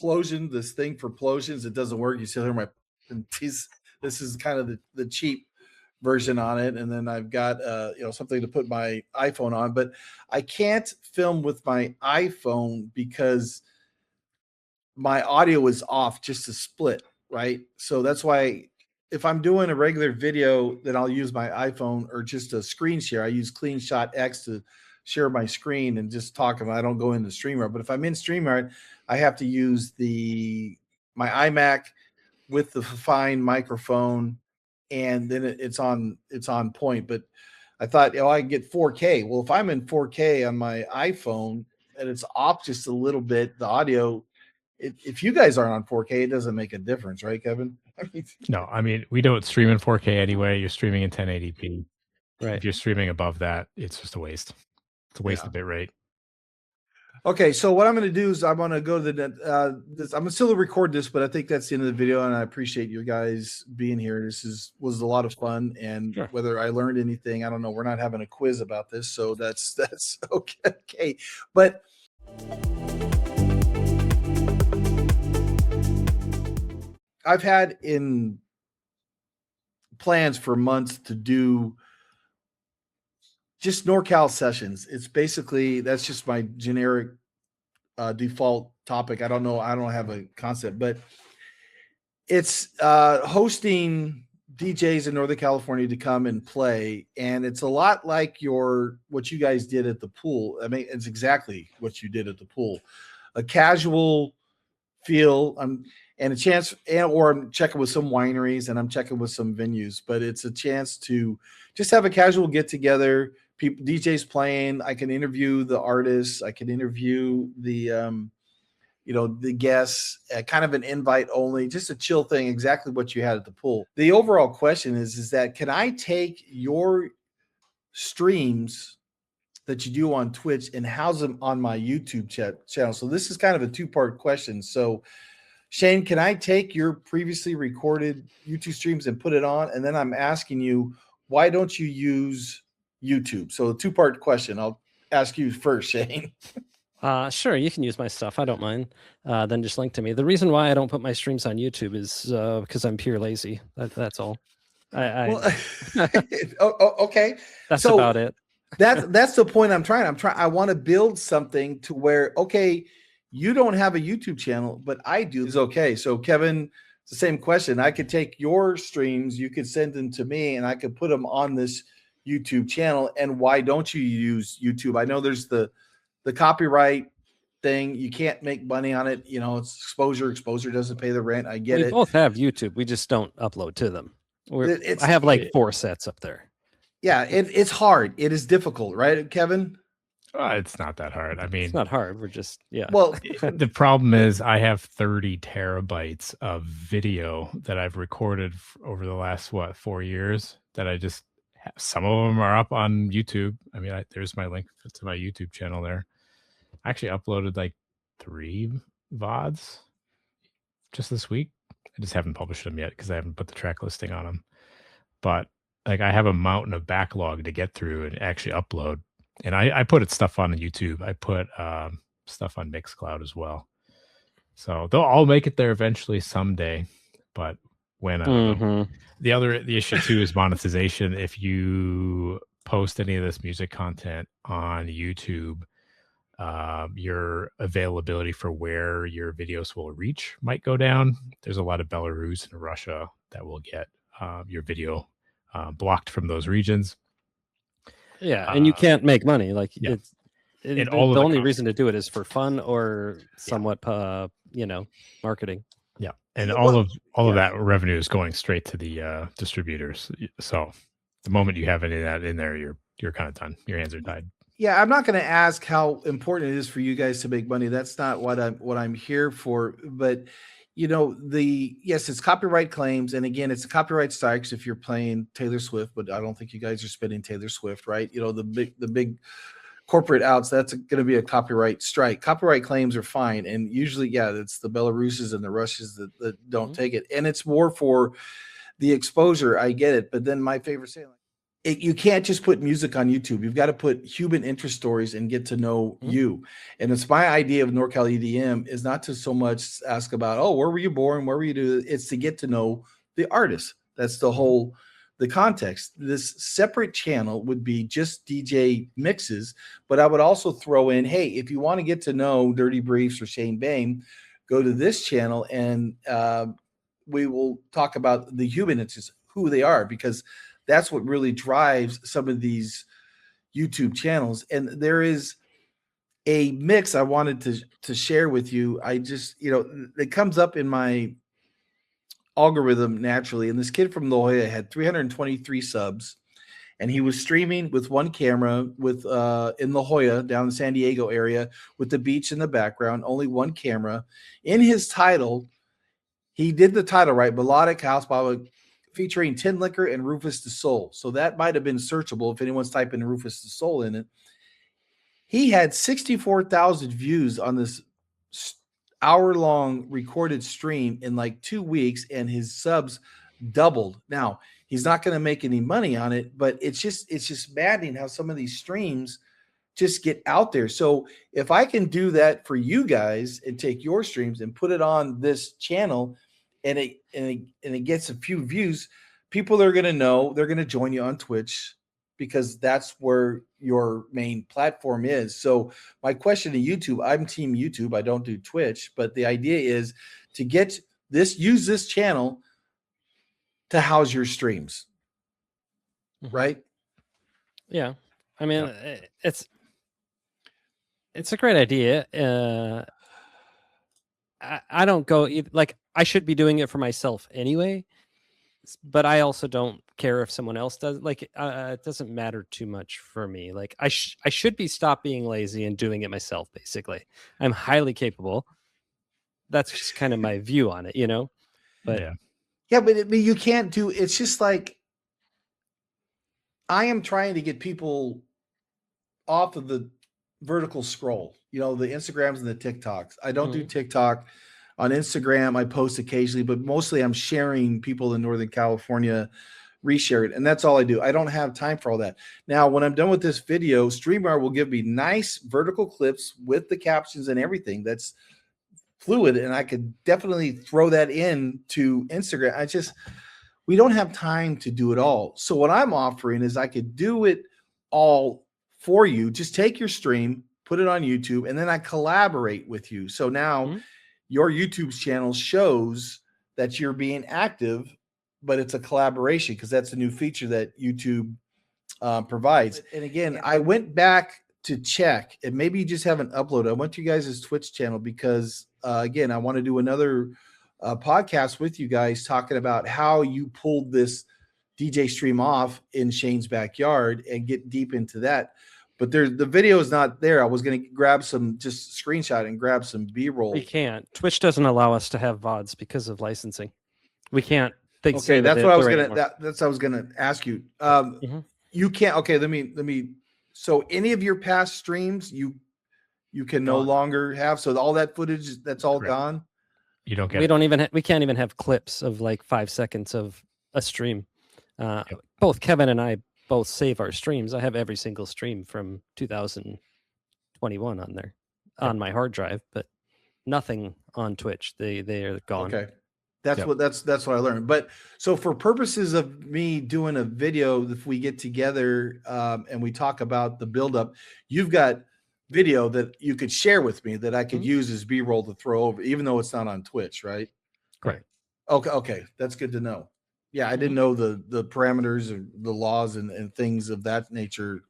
Plosion, this thing for Plosions, it doesn't work. You see here this is kind of the cheap version on it. And then I've got, something to put my iPhone on, but I can't film with my iPhone because my audio is off just a split. Right. So that's why if I'm doing a regular video, then I'll use my iPhone or just a screen share. I use Clean Shot X to share my screen and just talk about. I don't go into StreamYard. But if I'm in StreamYard, I have to use my iMac with the fine microphone, and then it's on point. But I thought, I can get 4K. Well, if I'm in 4K on my iPhone and it's off just a little bit, the audio. If you guys aren't on 4K, it doesn't make a difference, right, Kevin? No, I mean, we don't stream in 4K anyway. You're streaming in 1080p. Right. If you're streaming above that, it's just a waste. It's a waste of bit rate. Okay, so what I'm going to do is I'm going to go to the I'm going to still record this, but I think that's the end of the video, and I appreciate you guys being here. This was a lot of fun, and whether I learned anything, I don't know. We're not having a quiz about this, so that's okay. But I've had in plans for months to do just NorCal sessions. It's basically, that's just my generic default topic. I don't have a concept, but it's hosting DJs in Northern California to come and play, and it's a lot like what you guys did at the pool. I mean, it's exactly what you did at the pool. A casual feel, and a chance, or I'm checking with some wineries and I'm checking with some venues, but it's a chance to just have a casual get together. People, DJs playing. I can interview the artists. I can interview the the guests, kind of an invite only, just a chill thing, exactly what you had at the pool. The overall question is that can I take your streams that you do on Twitch and house them on my YouTube channel? So this is kind of a two-part question. So Shane, can I take your previously recorded YouTube streams and put it on? And then I'm asking you, why don't you use YouTube? So a two-part question. I'll ask you first, Shane. Sure, you can use my stuff. I don't mind. Then just link to me. The reason why I don't put my streams on YouTube is because I'm pure lazy. That's all. Okay. That's about it. That's the point I'm trying. I want to build something to where, okay, you don't have a YouTube channel, but I do. It's okay. So Kevin, it's the same question. I could take your streams, you could send them to me, and I could put them on this YouTube channel. And why don't you use YouTube? I know there's the copyright thing. You can't make money on it. It's exposure. Exposure doesn't pay the rent. I get it. We both have YouTube. We just don't upload to them. I have like 4 sets up there. Yeah, it's hard. It is difficult, right, Kevin? It's not that hard. I mean, it's not hard. We're just, yeah. Well, the problem is I have 30 terabytes of video that I've recorded over the last, 4 years that I just have. Some of them are up on YouTube. I mean, there's my link to my YouTube channel there. I actually uploaded like 3 VODs just this week. I just haven't published them yet because I haven't put the track listing on them. But like I have a mountain of backlog to get through and actually upload. And I put stuff on YouTube. I put stuff on Mixcloud as well. So they'll all make it there eventually someday. But when the issue too is monetization. If you post any of this music content on YouTube, your availability for where your videos will reach might go down. There's a lot of Belarus and Russia that will get your video blocked from those regions. Yeah, and you can't make money. Like it's the only reason to do it is for fun or somewhat, marketing. Yeah, and all of that revenue is going straight to the distributors. So the moment you have any of that in there, you're kind of done. Your hands are tied. Yeah, I'm not going to ask how important it is for you guys to make money. That's not what I'm here for. But yes, it's copyright claims, and again, it's a copyright strikes if you're playing Taylor Swift. But I don't think you guys are spinning Taylor Swift, right? The big corporate outs. That's going to be a copyright strike. Copyright claims are fine, and usually, it's the Belaruses and the Russians that don't take it, and it's more for the exposure. I get it, but then my favorite saying. You can't just put music on YouTube. You've got to put human interest stories and get to know you. And it's my idea of NorCal EDM is not to so much ask about, where were you born? Where were you doing? It's to get to know the artist. That's the context. This separate channel would be just DJ mixes, but I would also throw in, hey, if you want to get to know Dirtybriefs or Shane Boehm, go to this channel and we will talk about the human interest, who they are, because that's what really drives some of these YouTube channels. And there is a mix I wanted to share with you. I just, it comes up in my algorithm naturally. And this kid from La Jolla had 323 subs, and he was streaming with one camera with in La Jolla down in the San Diego area with the beach in the background, only one camera. In his title, he did the title right, Melodic House featuring Tin Liquor and Rufus the Soul. So that might have been searchable if anyone's typing Rufus the Soul in it. He had 64,000 views on this hour-long recorded stream in like 2 weeks, and his subs doubled. Now, he's not going to make any money on it, but it's just maddening how some of these streams just get out there. So if I can do that for you guys and take your streams and put it on this channel, and it gets a few views, people are going to know, they're going to join you on Twitch because that's where your main platform is. So my question to YouTube, I'm team YouTube. I don't do Twitch, but the idea is to use this channel to house your streams, right? Yeah, I mean, it's a great idea. I don't go like I should be doing it for myself anyway, but I also don't care if someone else does. Like, it doesn't matter too much for me. Like, I should be stop being lazy and doing it myself. Basically, I'm highly capable. That's just kind of my view on it, you know. But but you can't do. It's just like I am trying to get people off of the vertical scroll. You know, the Instagrams and the TikToks. I don't do TikTok. On Instagram, I post occasionally, but mostly I'm sharing people in Northern California reshare it. And that's all I do. I don't have time for all that. Now, when I'm done with this video, StreamYard will give me nice vertical clips with the captions and everything that's fluid. And I could definitely throw that in to Instagram. We don't have time to do it all. So what I'm offering is I could do it all for you. Just take your stream, put it on YouTube, and then I collaborate with you. So now your YouTube channel shows that you're being active, but it's a collaboration because that's a new feature that YouTube provides. And again, I went back to check, and maybe you just haven't uploaded. I went to you guys' Twitch channel because, again, I want to do another podcast with you guys talking about how you pulled this DJ stream off in Shane's backyard and get deep into that. But the video is not there. I was going to grab some, just screenshot and grab some B-roll. we can't. Twitch doesn't allow us to have VODs because of licensing. We can't. Okay, that's what I was gonna. That's what I was gonna ask you. You can't. Okay, let me. So any of your past streams, you can no longer have. So all that footage, that's all gone. You don't get. We can't even have clips of like 5 seconds of a stream. Both Kevin and I both save our streams. I have every single stream from 2021 on there on my hard drive, but nothing on Twitch. They are gone. Okay. That's what I learned. But so for purposes of me doing a video, if we get together and we talk about the buildup, you've got video that you could share with me that I could use as B-roll to throw over, even though it's not on Twitch, right? Correct. Okay. That's good to know. Yeah, I didn't know the parameters or the laws and things of that nature.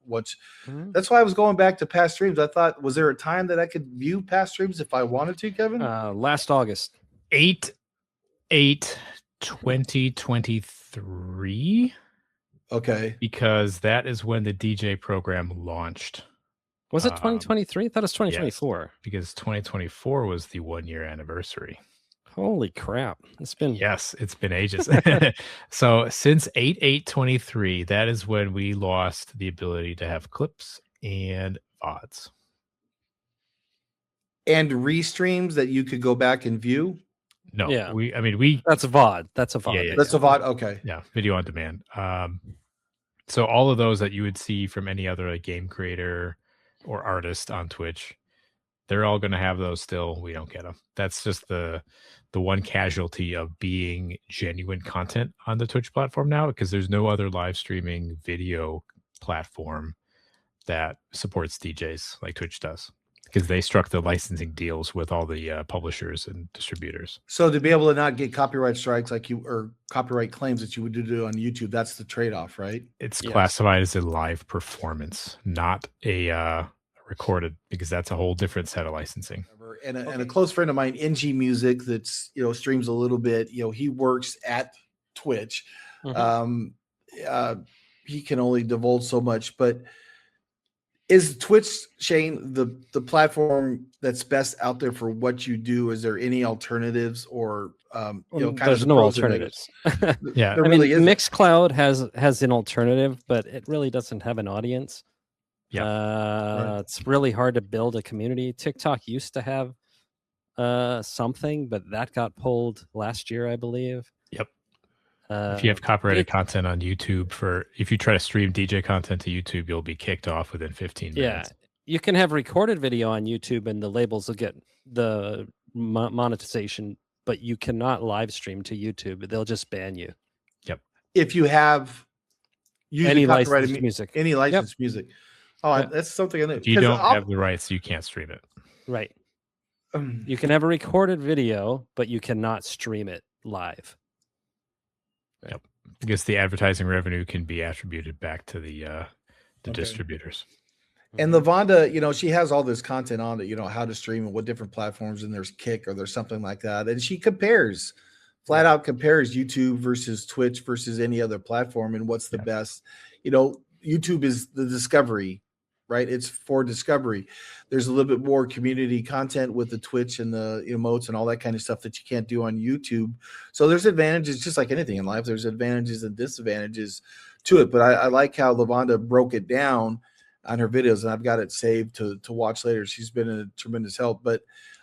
That's why I was going back to past streams. I thought, was there a time that I could view past streams if I wanted to, Kevin? Last August. 8/8/2023. Okay. Because that is when the DJ program launched. Was it 2023? I thought it was 2024. Yes, because 2024 was the 1-year anniversary. Holy crap. It's been ages. So since 8/8/23, that is when we lost the ability to have clips and VODs. And restreams that you could go back and view? No, yeah. That's a VOD. That's a VOD. Yeah, that's a VOD. Okay. Yeah, video on demand. So all of those that you would see from any other game creator or artist on Twitch, they're all going to have those still. We don't get them. That's just the one casualty of being genuine content on the Twitch platform now, because there's no other live streaming video platform that supports DJs like Twitch does, because they struck the licensing deals with all the publishers and distributors. So to be able to not get copyright strikes or copyright claims that you would do on YouTube, that's the trade-off, right? It's classified as a live performance, not a recorded, because that's a whole different set of licensing. And a close friend of mine, NG Music, that's streams a little bit. He works at Twitch. He can only divulge so much, but is Twitch, Shane, the platform that's best out there for what you do? Is there any alternatives or there's no alternatives. Yeah, there really isn't. Mixcloud has an alternative, but it really doesn't have an audience. Yeah, it's really hard to build a community. TikTok used to have something, but that got pulled last year, I believe. Yep. If you have copyrighted content on YouTube, if you try to stream DJ content to YouTube, you'll be kicked off within 15 minutes. Yeah, you can have recorded video on YouTube, and the labels will get the monetization, but you cannot live stream to YouTube. They'll just ban you. Yep. If you have any licensed music, music. Oh, that's something I know. If you don't have the rights, you can't stream it. Right. You can have a recorded video, but you cannot stream it live. Yep. I guess the advertising revenue can be attributed back to the distributors. And LaVonda, she has all this content on it, how to stream and what different platforms, and there's Kick or there's something like that. And she flat out compares YouTube versus Twitch versus any other platform and what's the best. YouTube is the discovery, right? It's for discovery. There's a little bit more community content with the Twitch and the emotes and all that kind of stuff that you can't do on YouTube. So there's advantages, just like anything in life. There's advantages and disadvantages to it. But I like how LaVonda broke it down on her videos, and I've got it saved to watch later. She's been a tremendous help. But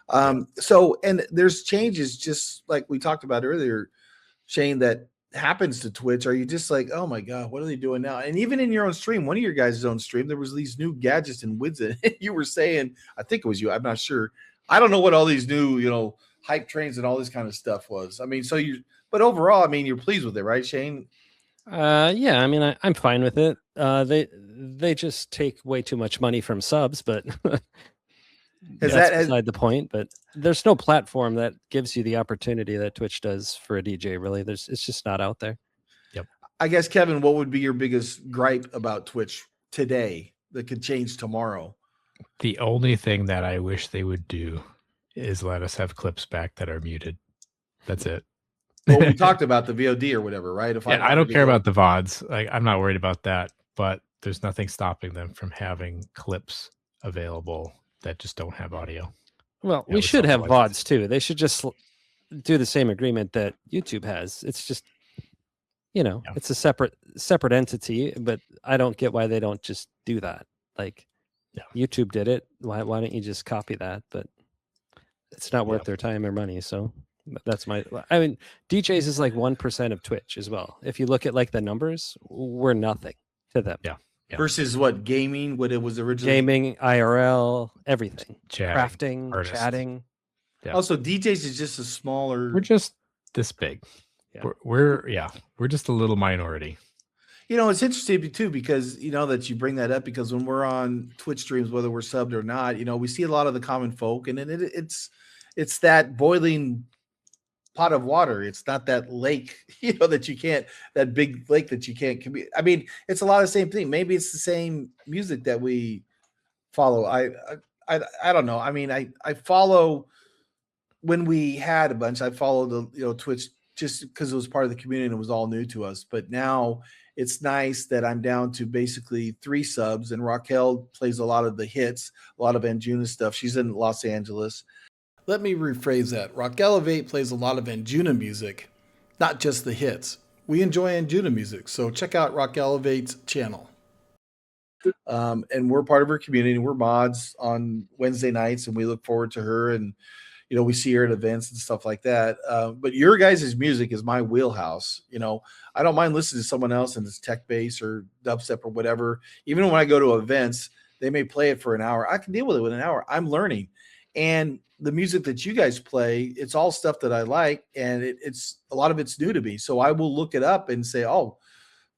and there's changes, just like we talked about earlier, Shane, that happens to Twitch. Are you just like, oh my God, what are they doing now? And even in your own stream, one of your guys' own stream, there was these new gadgets and widgets. You were saying, I think it was you, I'm not sure. I don't know what all these new, hype trains and all this kind of stuff was. I mean, but overall, I mean, you're pleased with it, right, Shane? Yeah, I mean, I'm fine with it. They just take way too much money from subs, but that's beside the point. But there's no platform that gives you the opportunity that Twitch does for a DJ. Really, it's just not out there. Yep. I guess, Kevin, what would be your biggest gripe about Twitch today that could change tomorrow? The only thing that I wish they would do is let us have clips back that are muted. That's it. Well, we talked about the VOD or whatever, right? I don't care about the VODs. I'm not worried about that, but there's nothing stopping them from having clips available that just don't have audio. Well, we should have VODs too. They should just do the same agreement that YouTube has. It's just, it's a separate entity, but I don't get why they don't just do that. Like YouTube did it. Why don't you just copy that? But it's not worth their time or money. So that's DJs is like 1% of Twitch as well. If you look at like the numbers, we're nothing to them. Yeah. Versus what gaming, what it was originally. Gaming, IRL, everything. Crafting, crafting, chatting. Yeah. Also, DJs is just a smaller. We're just this big. Yeah. We're just a little minority. It's interesting too, because that you bring that up, because when we're on Twitch streams, whether we're subbed or not, we see a lot of the common folk, and it's that boiling pot of water. It's not that lake, that big lake that you can't commute. I mean, it's a lot of the same thing. Maybe it's the same music that we follow. I don't know. I mean, I follow, when we had a bunch, I followed the Twitch just because it was part of the community and it was all new to us. But now it's nice that I'm down to basically 3 subs, and Raquel plays a lot of the hits, a lot of Anjuna stuff. She's in Los Angeles. Let me rephrase that. Raquel Elevate plays a lot of Anjuna music, not just the hits. We enjoy Anjuna music, so check out Raquel Elevate's channel. And we're part of her community. We're mods on Wednesday nights, and we look forward to her. And we see her at events and stuff like that. But your guys' music is my wheelhouse. I don't mind listening to someone else and it's tech bass or dubstep or whatever. Even when I go to events, they may play it for an hour. I can deal with it within an hour. I'm learning. And the music that you guys play, it's all stuff that I like, and it's a lot of it's new to me. So I will look it up and say, oh,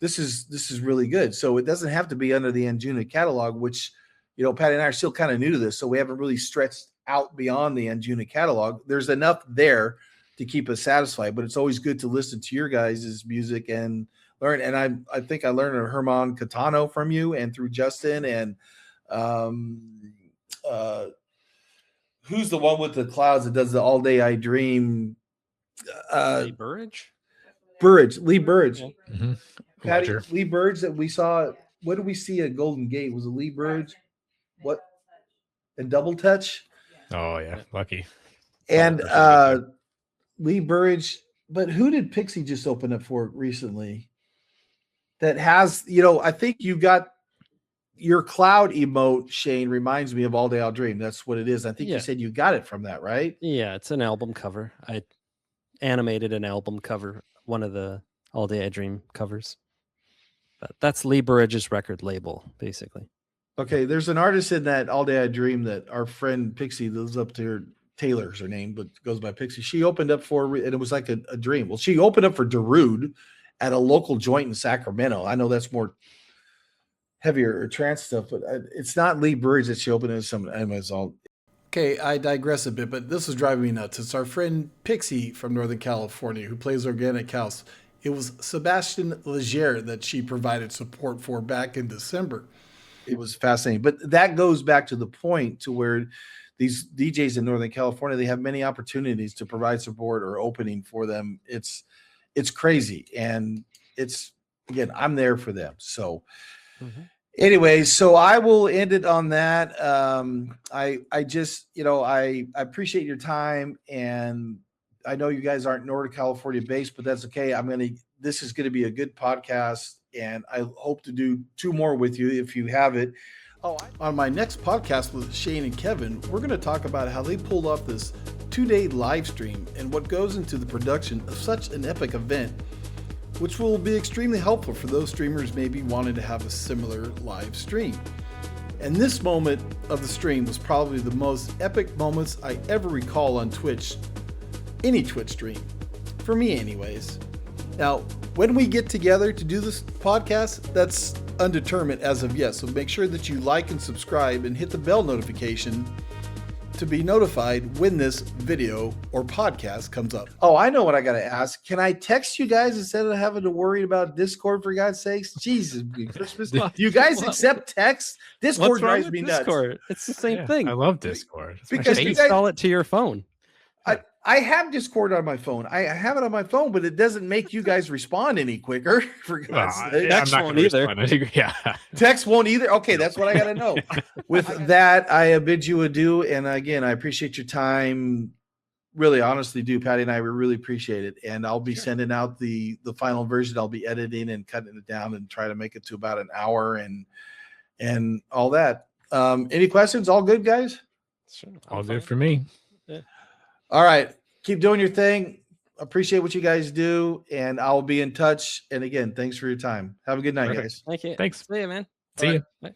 this is really good. So it doesn't have to be under the Anjuna catalog, which, Patty and I are still kind of new to this. So we haven't really stretched out beyond the Anjuna catalog. There's enough there to keep us satisfied, but it's always good to listen to your guys' music and learn. And I think I learned a Herman Catano from you and through Justin, and who's the one with the clouds that does the All Day I Dream? Lee Burridge? Lee Burridge. Yeah. Mm-hmm. Patty, Lee Burridge that we saw. What did we see at Golden Gate? Was it Lee Burridge? What? And Double Touch? Oh, yeah. Lucky. And Lee Burridge. But who did Pixie just open up for recently? That has, I think you got your cloud emote, Shane, reminds me of All Day I'll Dream. That's what it is. I think you said you got it from that, right? Yeah, it's an album cover. I animated an album cover, one of the All Day I Dream covers. But that's Lee Burridge's record label, basically. Okay, there's an artist in that All Day I Dream that our friend Pixie lives up to. Her Taylor's her name, but goes by Pixie. She opened up for, and it was like a dream. Well, she opened up for Darude at a local joint in Sacramento. I know that's more heavier or trance stuff, but it's not Lee Burridge that she opened in some. Anyways, okay, I digress a bit, but this is driving me nuts. It's our friend Pixie from Northern California who plays Organic House. It was Sebastian Leger that she provided support for back in December. It was fascinating. But that goes back to the point to where these DJs in Northern California, they have many opportunities to provide support or opening for them. It's crazy. And it's, again, I'm there for them. So anyway, so I will end it on that. I just, I appreciate your time, and I know you guys aren't Northern California based, but that's okay. This is going to be a good podcast, and I hope to do 2 more with you if you have it. On my next podcast with Shane and Kevin, we're going to talk about how they pulled off this 2-day live stream and what goes into the production of such an epic event, which will be extremely helpful for those streamers maybe wanting to have a similar live stream. And this moment of the stream was probably the most epic moments I ever recall on Twitch, any Twitch stream, for me anyways. Now, when we get together to do this podcast, that's undetermined as of yet, so make sure that you like and subscribe and hit the bell notification to be notified when this video or podcast comes up. Oh, I know what I got to ask. Can I text you guys instead of having to worry about Discord, for God's sakes? Jesus, Christmas. Do you guys accept text? Discord drives me nuts. Discord? It's the same thing. I love Discord. Because you install it to your phone. I have Discord on my phone. I have it on my phone, but it doesn't make you guys respond any quicker. For God's sake. Text won't either. Yeah. Text won't either. Okay, that's what I got to know. With that, I bid you adieu. And again, I appreciate your time. Really, honestly, do. Patty and I, we really appreciate it. And I'll be sending out the final version. I'll be editing and cutting it down and try to make it to about an hour and all that. Any questions? All good, guys? Sure, All good for me. All right. Keep doing your thing. Appreciate what you guys do, and I'll be in touch. And again, thanks for your time. Have a good night, guys. Thank you. Thanks. See you, man. See you. Bye.